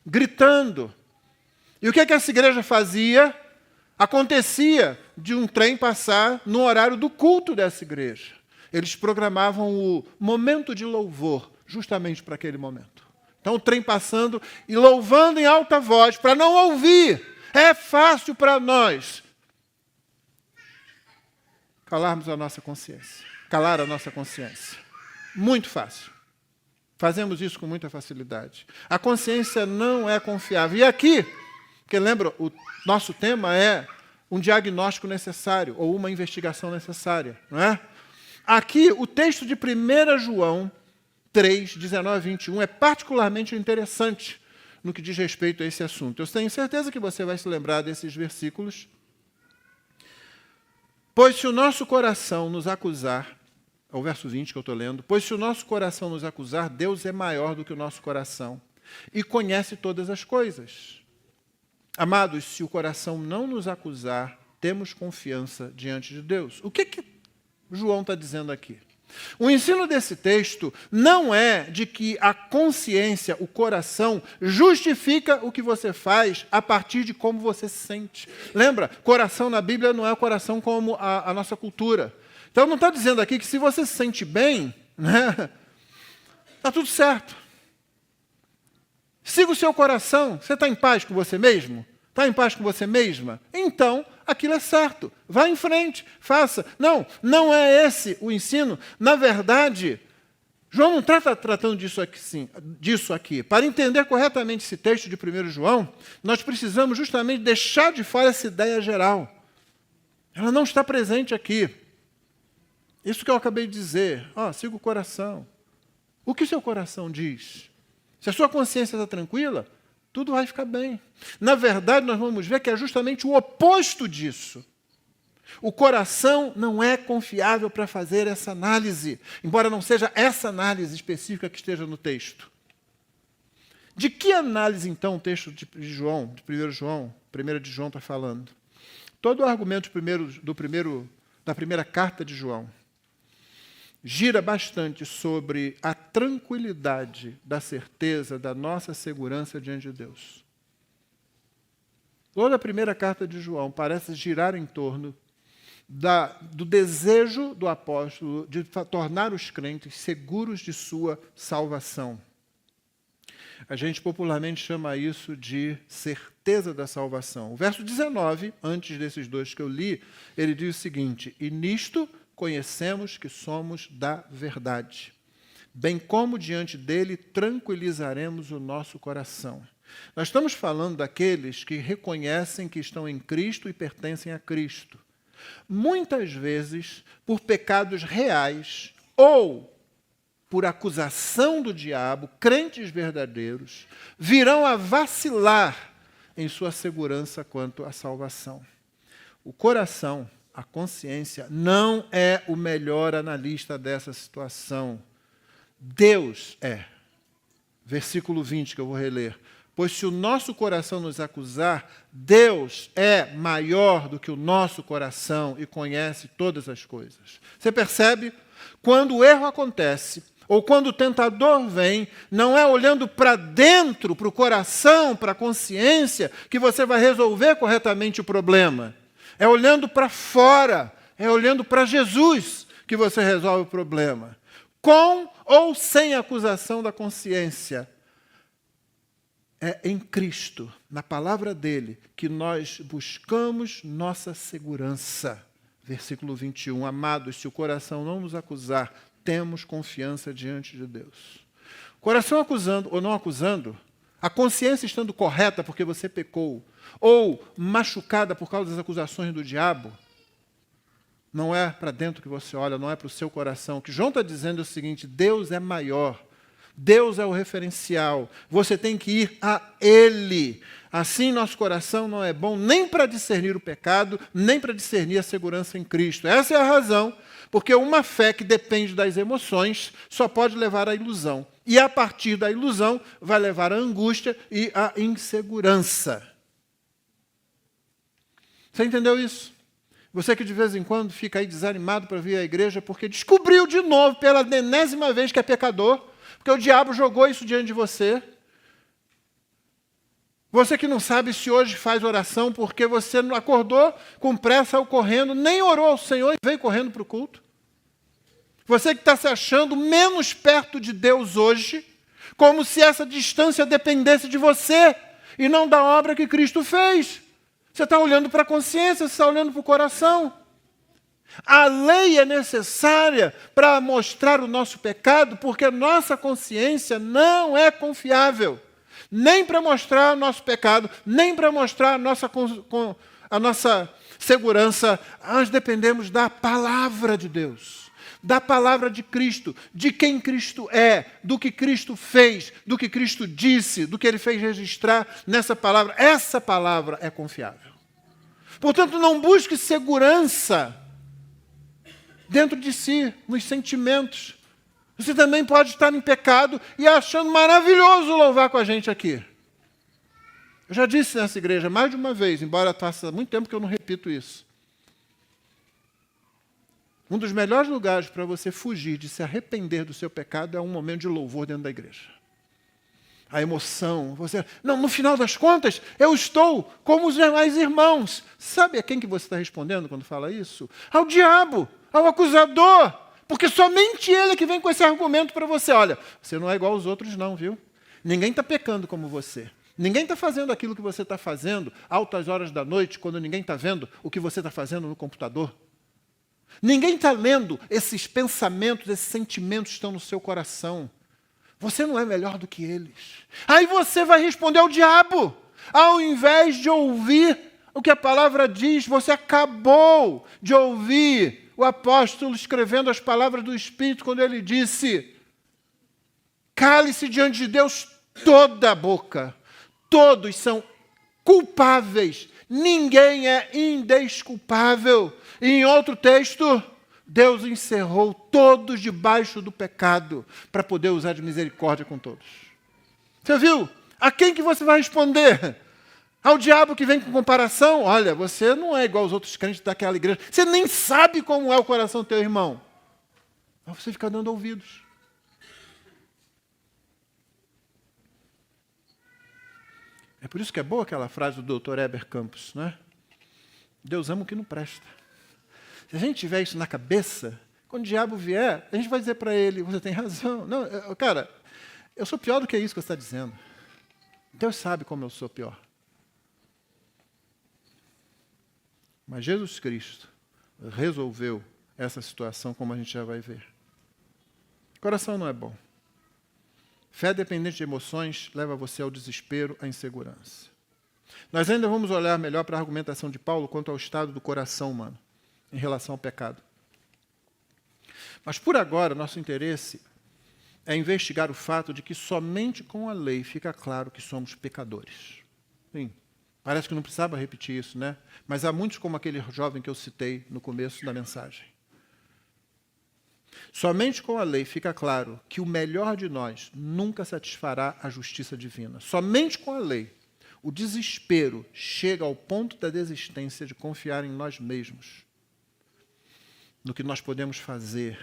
gritando. E o que essa igreja fazia? Acontecia de um trem passar no horário do culto dessa igreja. Eles programavam o momento de louvor justamente para aquele momento. Então, o trem passando e louvando em alta voz, para não ouvir. É fácil para nós calarmos a nossa consciência. Calar a nossa consciência. Muito fácil. Fazemos isso com muita facilidade. A consciência não é confiável. E aqui, porque lembra, o nosso tema é um diagnóstico necessário, ou uma investigação necessária, não é? Aqui, o texto de 1 João 3, 19 a 21 é particularmente interessante no que diz respeito a esse assunto. Eu tenho certeza que você vai se lembrar desses versículos. Pois se o nosso coração nos acusar, é o verso 20 que eu estou lendo, pois se o nosso coração nos acusar, Deus é maior do que o nosso coração e conhece todas as coisas. Amados, se o coração não nos acusar, temos confiança diante de Deus. O que João está dizendo aqui? O ensino desse texto não é de que a consciência, o coração, justifica o que você faz a partir de como você se sente. Lembra, coração na Bíblia não é o coração como a nossa cultura. Então não está dizendo aqui que se você se sente bem, né, está tudo certo. Siga o seu coração. Você está em paz com você mesmo? Está em paz com você mesma? Então, aquilo é certo. Vá em frente, faça. Não, não é esse o ensino. Na verdade, João não está tratando disso aqui. Para entender corretamente esse texto de 1 João, nós precisamos justamente deixar de fora essa ideia geral. Ela não está presente aqui. Isso que eu acabei de dizer. Siga o coração. O que o seu coração diz? Se a sua consciência está tranquila, tudo vai ficar bem. Na verdade, nós vamos ver que é justamente o oposto disso. O coração não é confiável para fazer essa análise, embora não seja essa análise específica que esteja no texto. De que análise, então, o texto de 1 João está falando? Todo o argumento da primeira carta de João gira bastante sobre a tranquilidade da certeza da nossa segurança diante de Deus. Toda a primeira carta de João parece girar em torno do desejo do apóstolo de tornar os crentes seguros de sua salvação. A gente popularmente chama isso de certeza da salvação. O verso 19, antes desses dois que eu li, ele diz o seguinte: e nisto conhecemos que somos da verdade, bem como diante dele tranquilizaremos o nosso coração. Nós estamos falando daqueles que reconhecem que estão em Cristo e pertencem a Cristo. Muitas vezes, por pecados reais ou por acusação do diabo, crentes verdadeiros virão a vacilar em sua segurança quanto à salvação. O coração, a consciência, não é o melhor analista dessa situação. Deus é. Versículo 20, que eu vou reler. Pois se o nosso coração nos acusar, Deus é maior do que o nosso coração e conhece todas as coisas. Você percebe? Quando o erro acontece, ou quando o tentador vem, não é olhando para dentro, para o coração, para a consciência, que você vai resolver corretamente o problema. É olhando para fora, é olhando para Jesus que você resolve o problema. Com ou sem acusação da consciência. É em Cristo, na palavra dele, que nós buscamos nossa segurança. Versículo 21. Amados, se o coração não nos acusar, temos confiança diante de Deus. O coração acusando ou não acusando, a consciência estando correta porque você pecou, ou machucada por causa das acusações do diabo, não é para dentro que você olha, não é para o seu coração. O que João está dizendo é o seguinte: Deus é maior. Deus é o referencial. Você tem que ir a Ele. Assim, nosso coração não é bom nem para discernir o pecado, nem para discernir a segurança em Cristo. Essa é a razão, porque uma fé que depende das emoções só pode levar à ilusão. E, a partir da ilusão, vai levar à angústia e à insegurança. Você entendeu isso? Você que de vez em quando fica aí desanimado para vir à igreja porque descobriu de novo, pela enésima vez, que é pecador, porque o diabo jogou isso diante de você. Você que não sabe se hoje faz oração porque você não acordou com pressa, saiu correndo, nem orou ao Senhor e veio correndo para o culto. Você que está se achando menos perto de Deus hoje, como se essa distância dependesse de você e não da obra que Cristo fez. Você está olhando para a consciência, você está olhando para o coração. A lei é necessária para mostrar o nosso pecado, porque nossa consciência não é confiável. Nem para mostrar o nosso pecado, nem para mostrar a nossa segurança. Nós dependemos da palavra de Deus, da palavra de Cristo, de quem Cristo é, do que Cristo fez, do que Cristo disse, do que Ele fez registrar nessa palavra. Essa palavra é confiável. Portanto, não busque segurança dentro de si, nos sentimentos. Você também pode estar em pecado e achando maravilhoso louvar com a gente aqui. Eu já disse nessa igreja mais de uma vez, embora faça muito tempo que eu não repito isso. Um dos melhores lugares para você fugir de se arrepender do seu pecado é um momento de louvor dentro da igreja. A emoção, não, no final das contas, eu estou como os demais irmãos. Sabe a quem que você está respondendo quando fala isso? Ao diabo, ao acusador. Porque somente ele é que vem com esse argumento para você. Olha, você não é igual aos outros não, viu? Ninguém está pecando como você. Ninguém está fazendo aquilo que você está fazendo altas horas da noite, quando ninguém está vendo o que você está fazendo no computador. Ninguém está lendo esses pensamentos, esses sentimentos que estão no seu coração. Você não é melhor do que eles. Aí você vai responder ao diabo. Ao invés de ouvir o que a palavra diz, você acabou de ouvir o apóstolo escrevendo as palavras do Espírito quando ele disse: cale-se diante de Deus toda a boca. Todos são culpáveis. Ninguém é indesculpável. E em outro texto, Deus encerrou todos debaixo do pecado para poder usar de misericórdia com todos. Você viu? A quem que você vai responder? Ao diabo que vem com comparação? Olha, você não é igual aos outros crentes daquela igreja. Você nem sabe como é o coração do teu irmão. Mas você fica dando ouvidos. É por isso que é boa aquela frase do Dr. Heber Campos, né? Deus ama o que não presta. Se a gente tiver isso na cabeça, quando o diabo vier, a gente vai dizer para ele: você tem razão. Não, cara, eu sou pior do que isso que você está dizendo. Deus sabe como eu sou pior. Mas Jesus Cristo resolveu essa situação, como a gente já vai ver. Coração não é bom. Fé dependente de emoções leva você ao desespero, à insegurança. Nós ainda vamos olhar melhor para a argumentação de Paulo quanto ao estado do coração humano em relação ao pecado. Mas por agora, nosso interesse é investigar o fato de que somente com a lei fica claro que somos pecadores. Sim, parece que não precisava repetir isso, né? Mas há muitos como aquele jovem que eu citei no começo da mensagem. Somente com a lei fica claro que o melhor de nós nunca satisfará a justiça divina. Somente com a lei o desespero chega ao ponto da desistência de confiar em nós mesmos, no que nós podemos fazer,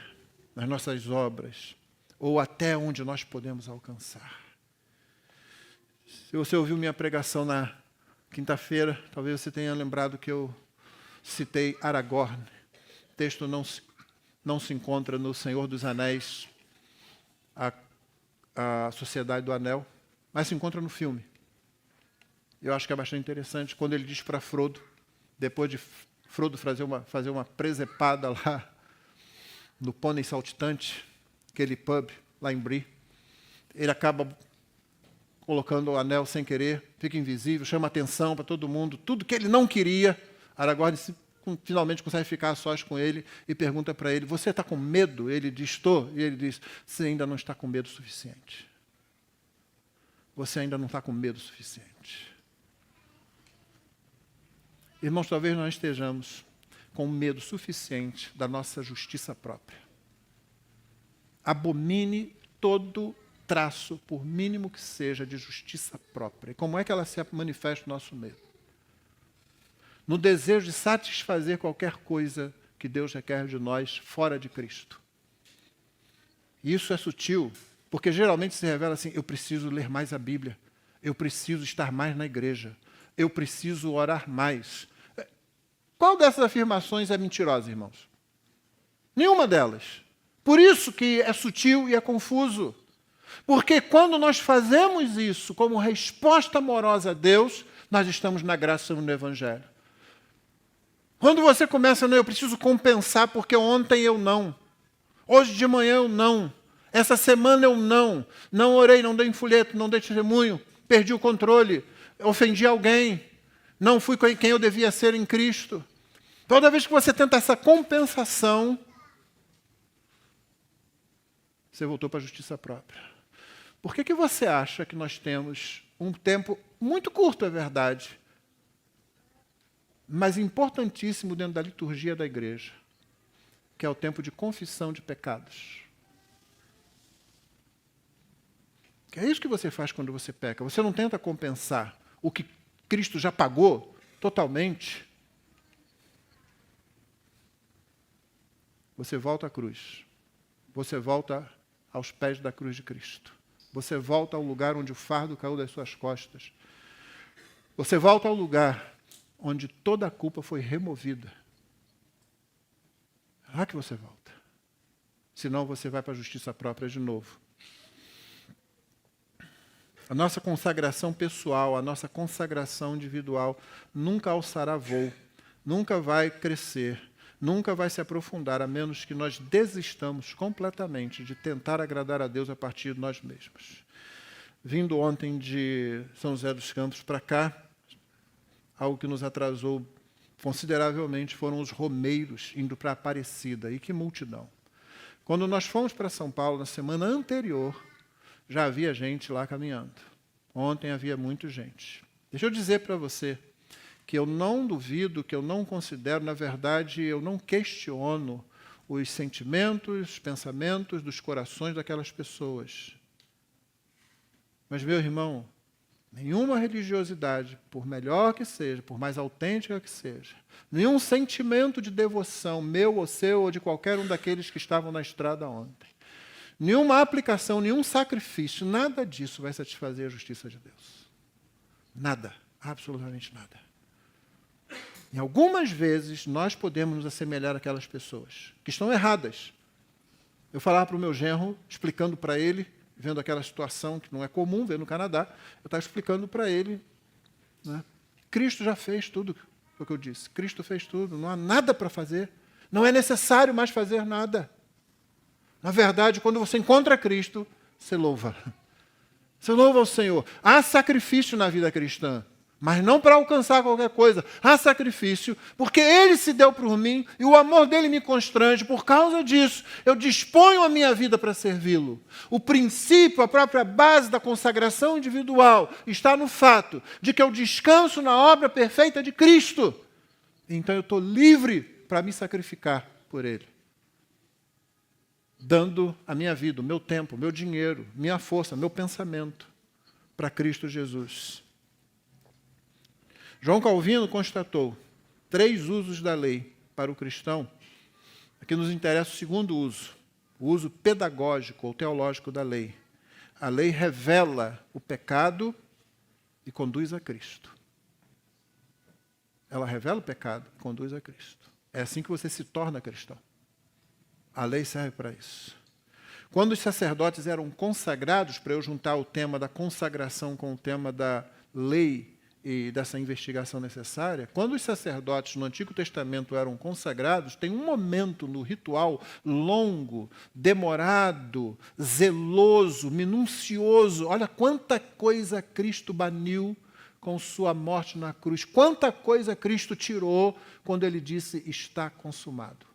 nas nossas obras, ou até onde nós podemos alcançar. Se você ouviu minha pregação na quinta-feira, talvez você tenha lembrado que eu citei Aragorn. O texto não se encontra no Senhor dos Anéis, a Sociedade do Anel, mas se encontra no filme. Eu acho que é bastante interessante quando ele diz para Frodo, depois de Frodo fazer uma presepada lá no Pônei Saltitante, aquele pub lá em Bree, ele acaba colocando o anel sem querer, fica invisível, chama atenção para todo mundo, tudo que ele não queria. Aragorn finalmente consegue ficar a sós com ele e pergunta para ele: você está com medo? Ele diz: estou. E ele diz: você ainda não está com medo suficiente. Você ainda não está com medo suficiente. Irmãos, talvez nós estejamos com medo suficiente da nossa justiça própria. Abomine todo traço, por mínimo que seja, de justiça própria. E como é que ela se manifesta no nosso meio? No desejo de satisfazer qualquer coisa que Deus requer de nós fora de Cristo. E isso é sutil, porque geralmente se revela assim: eu preciso ler mais a Bíblia, eu preciso estar mais na igreja, eu preciso orar mais. Qual dessas afirmações é mentirosa, irmãos? Nenhuma delas. Por isso que é sutil e é confuso. Porque quando nós fazemos isso como resposta amorosa a Deus, nós estamos na graça no Evangelho. Quando você começa, não, eu preciso compensar porque ontem eu não, hoje de manhã eu não, essa semana eu não orei, não dei folheto, não dei testemunho, perdi o controle, ofendi alguém, não fui quem eu devia ser em Cristo. Toda vez que você tenta essa compensação, você voltou para a justiça própria. Por que você acha que nós temos um tempo muito curto, é verdade, mas importantíssimo dentro da liturgia da igreja, que é o tempo de confissão de pecados? Que é isso que você faz quando você peca. Você não tenta compensar o que Cristo já pagou totalmente. Você volta à cruz. Você volta aos pés da cruz de Cristo. Você volta ao lugar onde o fardo caiu das suas costas. Você volta ao lugar onde toda a culpa foi removida. É lá que você volta. Senão você vai para a justiça própria de novo. A nossa consagração pessoal, a nossa consagração individual nunca alçará voo, nunca vai crescer, nunca vai se aprofundar, a menos que nós desistamos completamente de tentar agradar a Deus a partir de nós mesmos. Vindo ontem de São José dos Campos para cá, algo que nos atrasou consideravelmente foram os romeiros indo para Aparecida. E que multidão! Quando nós fomos para São Paulo, na semana anterior, já havia gente lá caminhando. Ontem havia muita gente. Deixa eu dizer para você que eu não duvido, que eu não considero, na verdade, eu não questiono os sentimentos, os pensamentos dos corações daquelas pessoas. Mas, meu irmão, nenhuma religiosidade, por melhor que seja, por mais autêntica que seja, nenhum sentimento de devoção, meu ou seu, ou de qualquer um daqueles que estavam na estrada ontem, nenhuma aplicação, nenhum sacrifício, nada disso vai satisfazer a justiça de Deus. Nada, absolutamente nada. Em algumas vezes, nós podemos nos assemelhar àquelas pessoas que estão erradas. Eu falava para o meu genro, explicando para ele, vendo aquela situação que não é comum ver no Canadá, eu estava explicando para ele, né, Cristo já fez tudo o que eu disse. Cristo fez tudo, não há nada para fazer. Não é necessário mais fazer nada. Na verdade, quando você encontra Cristo, você louva. Você louva o Senhor. Há sacrifício na vida cristã, mas não para alcançar qualquer coisa. Há sacrifício porque Ele se deu por mim e o amor dEle me constrange. Por causa disso, eu disponho a minha vida para servi-lo. O princípio, a própria base da consagração individual está no fato de que eu descanso na obra perfeita de Cristo. Então eu estou livre para me sacrificar por Ele, dando a minha vida, o meu tempo, o meu dinheiro, minha força, meu pensamento para Cristo Jesus. João Calvino constatou 3 usos da lei para o cristão. Aqui nos interessa o segundo uso, o uso pedagógico ou teológico da lei. A lei revela o pecado e conduz a Cristo. Ela revela o pecado e conduz a Cristo. É assim que você se torna cristão. A lei serve para isso. Quando os sacerdotes eram consagrados, para eu juntar o tema da consagração com o tema da lei e dessa investigação necessária, quando os sacerdotes no Antigo Testamento eram consagrados, tem um momento no ritual longo, demorado, zeloso, minucioso. Olha quanta coisa Cristo baniu com sua morte na cruz. Quanta coisa Cristo tirou quando Ele disse, está consumado.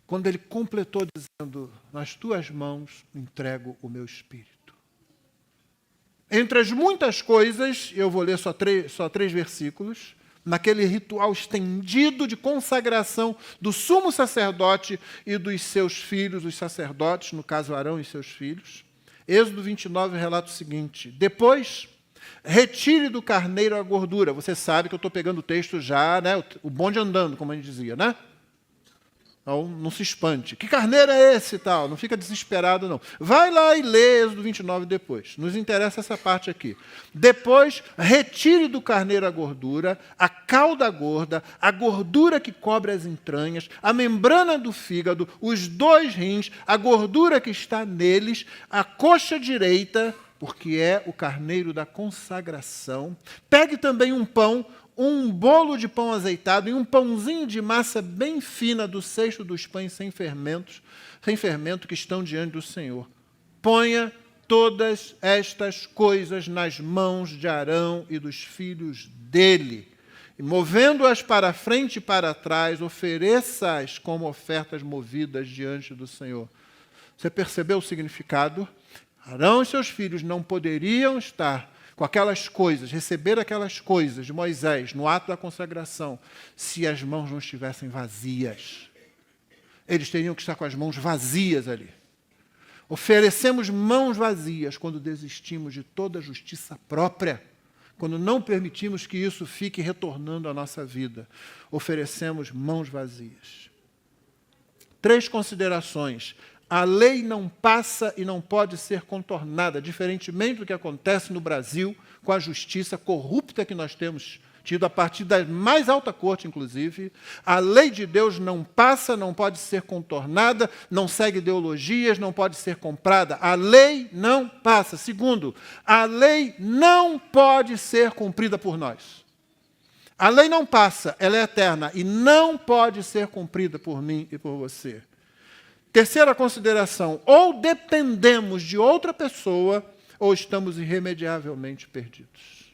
Quando Ele completou dizendo, nas tuas mãos entrego o meu espírito. Entre as muitas coisas, eu vou ler só três versículos, naquele ritual estendido de consagração do sumo sacerdote e dos seus filhos, os sacerdotes, no caso Arão e seus filhos. Êxodo 29 relata o seguinte, depois, retire do carneiro a gordura. Você sabe que eu estou pegando o texto já, né, o bonde andando, como a gente dizia, né? Então, não se espante. Que carneiro é esse e tal? Não fica desesperado, não. Vai lá e lê Êxodo 29 depois. Nos interessa essa parte aqui. Depois, retire do carneiro a gordura, a cauda gorda, a gordura que cobre as entranhas, a membrana do fígado, os 2 rins, a gordura que está neles, a coxa direita, porque é o carneiro da consagração. Pegue também um pão, um bolo de pão azeitado e um pãozinho de massa bem fina do cesto dos pães sem fermento que estão diante do Senhor. Ponha todas estas coisas nas mãos de Arão e dos filhos dele, e movendo-as para frente e para trás, ofereça-as como ofertas movidas diante do Senhor. Você percebeu o significado? Arão e seus filhos não poderiam estar com aquelas coisas, receber aquelas coisas de Moisés no ato da consagração, se as mãos não estivessem vazias. Eles teriam que estar com as mãos vazias ali. Oferecemos mãos vazias quando desistimos de toda a justiça própria, quando não permitimos que isso fique retornando à nossa vida. Oferecemos mãos vazias. 3 considerações. A lei não passa e não pode ser contornada, diferentemente do que acontece no Brasil com a justiça corrupta que nós temos tido a partir da mais alta corte, inclusive. A lei de Deus não passa, não pode ser contornada, não segue ideologias, não pode ser comprada. A lei não passa. Segundo, a lei não pode ser cumprida por nós. A lei não passa, ela é eterna e não pode ser cumprida por mim e por você. Terceira consideração, ou dependemos de outra pessoa, ou estamos irremediavelmente perdidos.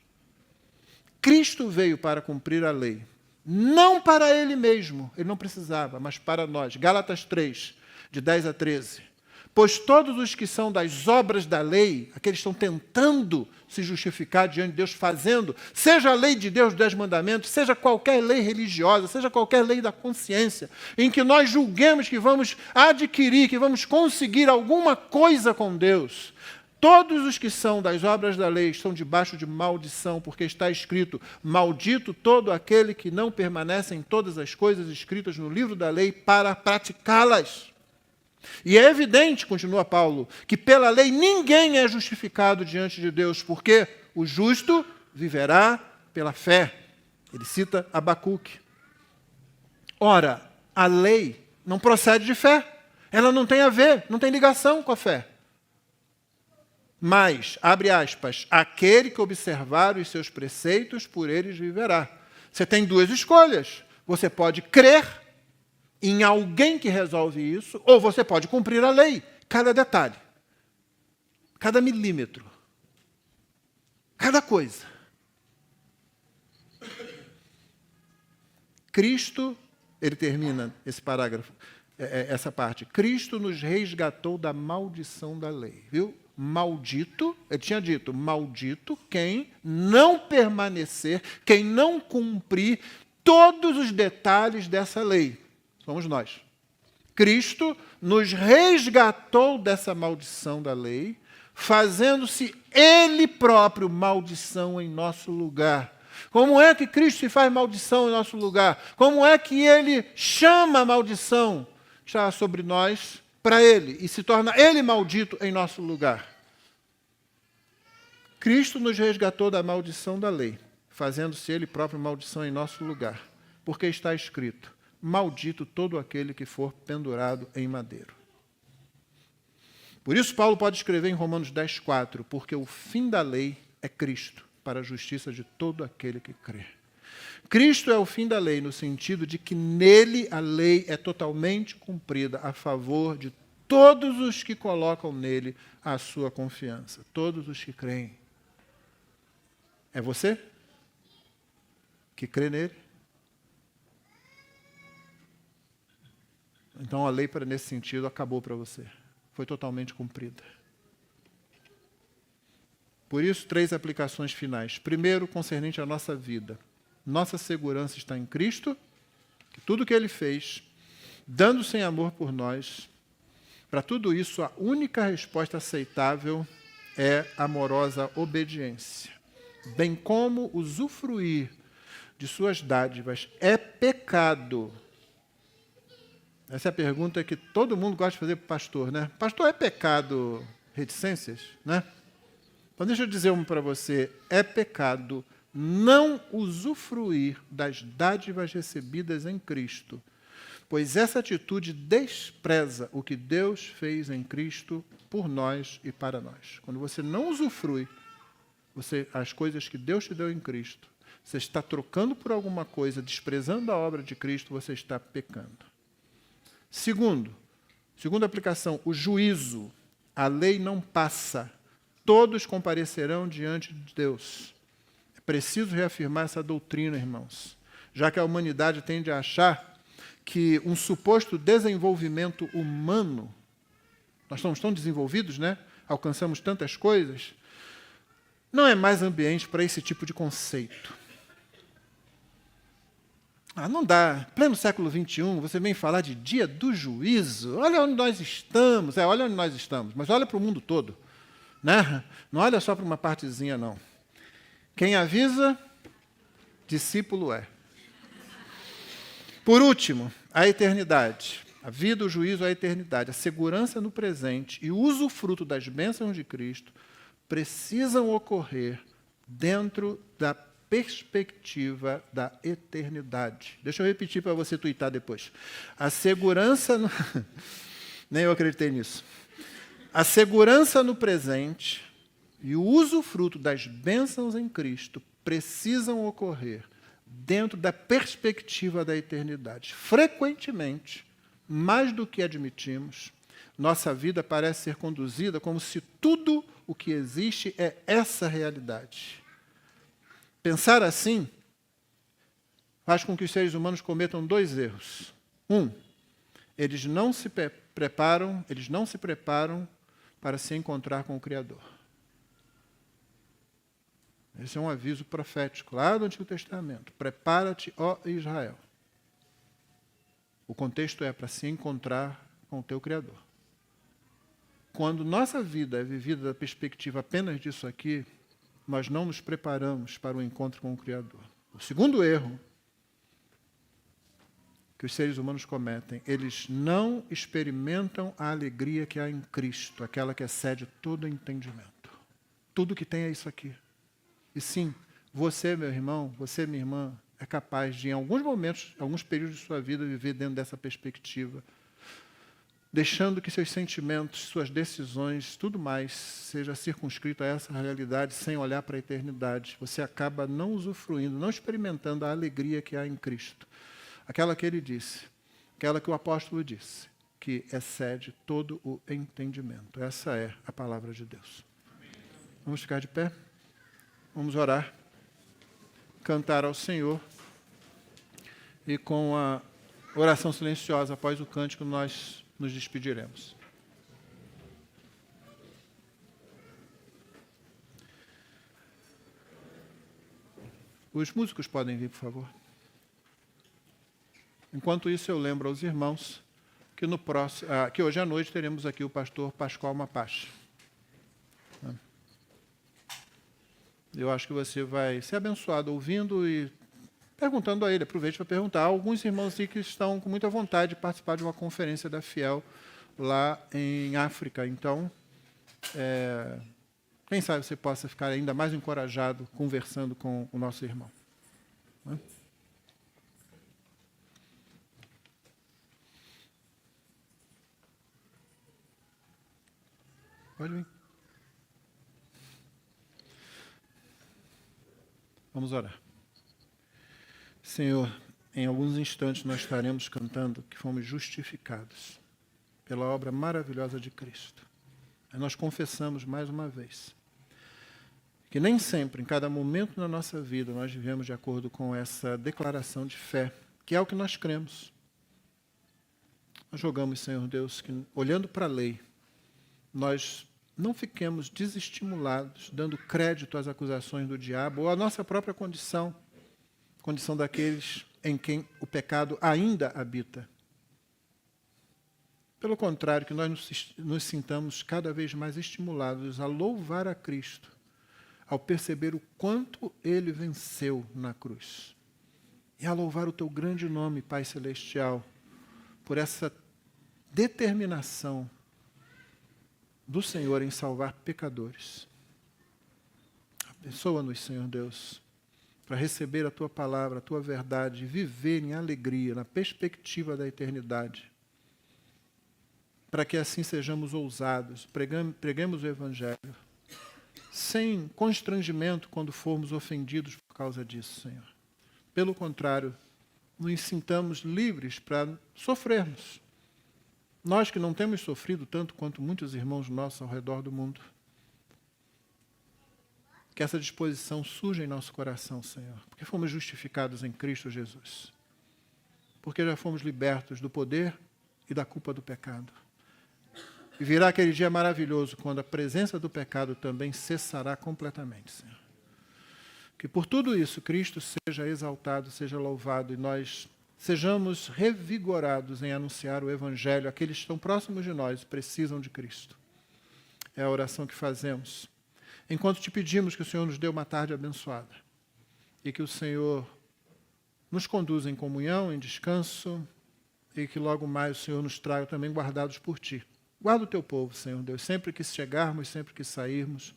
Cristo veio para cumprir a lei, não para ele mesmo, ele não precisava, mas para nós. Gálatas 3, de 10 a 13. Pois todos os que são das obras da lei, aqueles que estão tentando se justificar diante de Deus, fazendo, seja a lei de Deus, 10 mandamentos, seja qualquer lei religiosa, seja qualquer lei da consciência, em que nós julguemos que vamos adquirir, que vamos conseguir alguma coisa com Deus, todos os que são das obras da lei estão debaixo de maldição, porque está escrito, maldito todo aquele que não permanece em todas as coisas escritas no livro da lei para praticá-las. E é evidente, continua Paulo, que pela lei ninguém é justificado diante de Deus, porque o justo viverá pela fé. Ele cita Abacuque. Ora, a lei não procede de fé. Ela não tem a ver, não tem ligação com a fé. Mas, abre aspas, aquele que observar os seus preceitos, por eles viverá. Você tem duas escolhas. Você pode crer em alguém que resolve isso, ou você pode cumprir a lei, cada detalhe, cada milímetro, cada coisa. Cristo, ele termina esse parágrafo, essa parte, Cristo nos resgatou da maldição da lei, viu? Maldito, ele tinha dito, maldito quem não permanecer, quem não cumprir todos os detalhes dessa lei. Somos nós. Cristo nos resgatou dessa maldição da lei, fazendo-se Ele próprio maldição em nosso lugar. Como é que Cristo se faz maldição em nosso lugar? Como é que Ele chama a maldição já sobre nós para Ele e se torna Ele maldito em nosso lugar? Cristo nos resgatou da maldição da lei, fazendo-se Ele próprio maldição em nosso lugar, porque está escrito, maldito todo aquele que for pendurado em madeiro. Por isso Paulo pode escrever em Romanos 10:4, porque o fim da lei é Cristo, para a justiça de todo aquele que crê. Cristo é o fim da lei, no sentido de que nele a lei é totalmente cumprida a favor de todos os que colocam nele a sua confiança, todos os que creem. É você que crê nele? Então a lei, nesse sentido, acabou para você. Foi totalmente cumprida. Por isso, 3 aplicações finais. Primeiro, concernente à nossa vida. Nossa segurança está em Cristo, que tudo que Ele fez, dando-se em amor por nós. Para tudo isso, a única resposta aceitável é amorosa obediência. Bem como usufruir de suas dádivas é pecado. Essa é a pergunta que todo mundo gosta de fazer para o pastor, né? Pastor, é pecado reticências, né? Então deixa eu dizer uma para você, é pecado não usufruir das dádivas recebidas em Cristo, pois essa atitude despreza o que Deus fez em Cristo por nós e para nós. Quando você não usufrui as coisas que Deus te deu em Cristo, você está trocando por alguma coisa, desprezando a obra de Cristo, você está pecando. Segunda aplicação, o juízo. A lei não passa. Todos comparecerão diante de Deus. É preciso reafirmar essa doutrina, irmãos, já que a humanidade tende a achar que um suposto desenvolvimento humano, nós estamos tão desenvolvidos, né? Alcançamos tantas coisas, não é mais ambiente para esse tipo de conceito. Não dá. Pleno século XXI, você vem falar de dia do juízo. Olha onde nós estamos. Olha onde nós estamos, mas olha para o mundo todo. Né? Não olha só para uma partezinha, não. Quem avisa, discípulo é. Por último, a eternidade. A vida, o juízo, a eternidade. A segurança no presente e o usufruto das bênçãos de Cristo precisam ocorrer dentro da perspectiva da eternidade. Deixa eu repetir para você tuitar depois. A segurança... No... Nem eu acreditei nisso. A segurança no presente e o usufruto das bênçãos em Cristo precisam ocorrer dentro da perspectiva da eternidade. Frequentemente, mais do que admitimos, nossa vida parece ser conduzida como se tudo o que existe é essa realidade. Pensar assim faz com que os seres humanos cometam dois erros. Eles não se preparam para se encontrar com o Criador. Esse é um aviso profético lá do Antigo Testamento. Prepara-te, ó Israel. O contexto é para se encontrar com o teu Criador. Quando nossa vida é vivida da perspectiva apenas disso aqui, nós não nos preparamos para o encontro com o Criador. O segundo erro que os seres humanos cometem, eles não experimentam a alegria que há em Cristo, aquela que excede todo entendimento. Tudo que tem é isso aqui. E sim, você, meu irmão, você, minha irmã, é capaz de, em alguns momentos, em alguns períodos de sua vida, viver dentro dessa perspectiva, deixando que seus sentimentos, suas decisões, tudo mais, seja circunscrito a essa realidade sem olhar para a eternidade. Você acaba não usufruindo, não experimentando a alegria que há em Cristo. Aquela que ele disse, aquela que o apóstolo disse, que excede todo o entendimento. Essa é a palavra de Deus. Vamos ficar de pé? Vamos orar, cantar ao Senhor e com a oração silenciosa após o cântico nós nos despediremos. Os músicos podem vir, por favor. Enquanto isso, eu lembro aos irmãos que, que hoje à noite teremos aqui o pastor Pascoal Mapache. Eu acho que você vai ser abençoado ouvindo e perguntando a ele. Aproveite para perguntar. Há alguns irmãos aqui que estão com muita vontade de participar de uma conferência da Fiel lá em África. Então, quem sabe você possa ficar ainda mais encorajado conversando com o nosso irmão. Pode vir. Vamos orar. Senhor, em alguns instantes nós estaremos cantando que fomos justificados pela obra maravilhosa de Cristo. Aí nós confessamos mais uma vez que nem sempre, em cada momento da nossa vida, nós vivemos de acordo com essa declaração de fé, que é o que nós cremos. Nós rogamos, Senhor Deus, que olhando para a lei, nós não fiquemos desestimulados, dando crédito às acusações do diabo ou à nossa própria condição daqueles em quem o pecado ainda habita. Pelo contrário, que nós nos sintamos cada vez mais estimulados a louvar a Cristo, ao perceber o quanto Ele venceu na cruz. E a louvar o Teu grande nome, Pai Celestial, por essa determinação do Senhor em salvar pecadores. Abençoa-nos, Senhor Deus, para receber a Tua palavra, a Tua verdade, e viver em alegria, na perspectiva da eternidade. Para que assim sejamos ousados, preguemos o Evangelho, sem constrangimento quando formos ofendidos por causa disso, Senhor. Pelo contrário, nos sintamos livres para sofrermos. Nós que não temos sofrido tanto quanto muitos irmãos nossos ao redor do mundo. Que essa disposição surja em nosso coração, Senhor, porque fomos justificados em Cristo Jesus. Porque já fomos libertos do poder e da culpa do pecado. E virá aquele dia maravilhoso, quando a presença do pecado também cessará completamente, Senhor. Que por tudo isso Cristo seja exaltado, seja louvado, e nós sejamos revigorados em anunciar o Evangelho àqueles que estão próximos de nós e precisam de Cristo. É a oração que fazemos. Enquanto te pedimos que o Senhor nos dê uma tarde abençoada e que o Senhor nos conduza em comunhão, em descanso, e que logo mais o Senhor nos traga também guardados por Ti. Guarda o Teu povo, Senhor Deus, sempre que chegarmos, sempre que sairmos,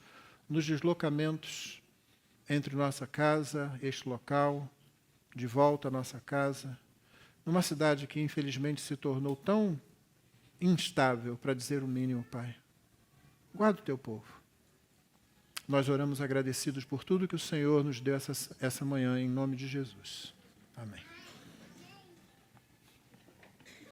nos deslocamentos, entre nossa casa, este local, de volta à nossa casa, numa cidade que infelizmente se tornou tão instável, para dizer o mínimo, Pai. Guarda o teu povo. Nós oramos agradecidos por tudo que o Senhor nos deu essa manhã, em nome de Jesus. Amém.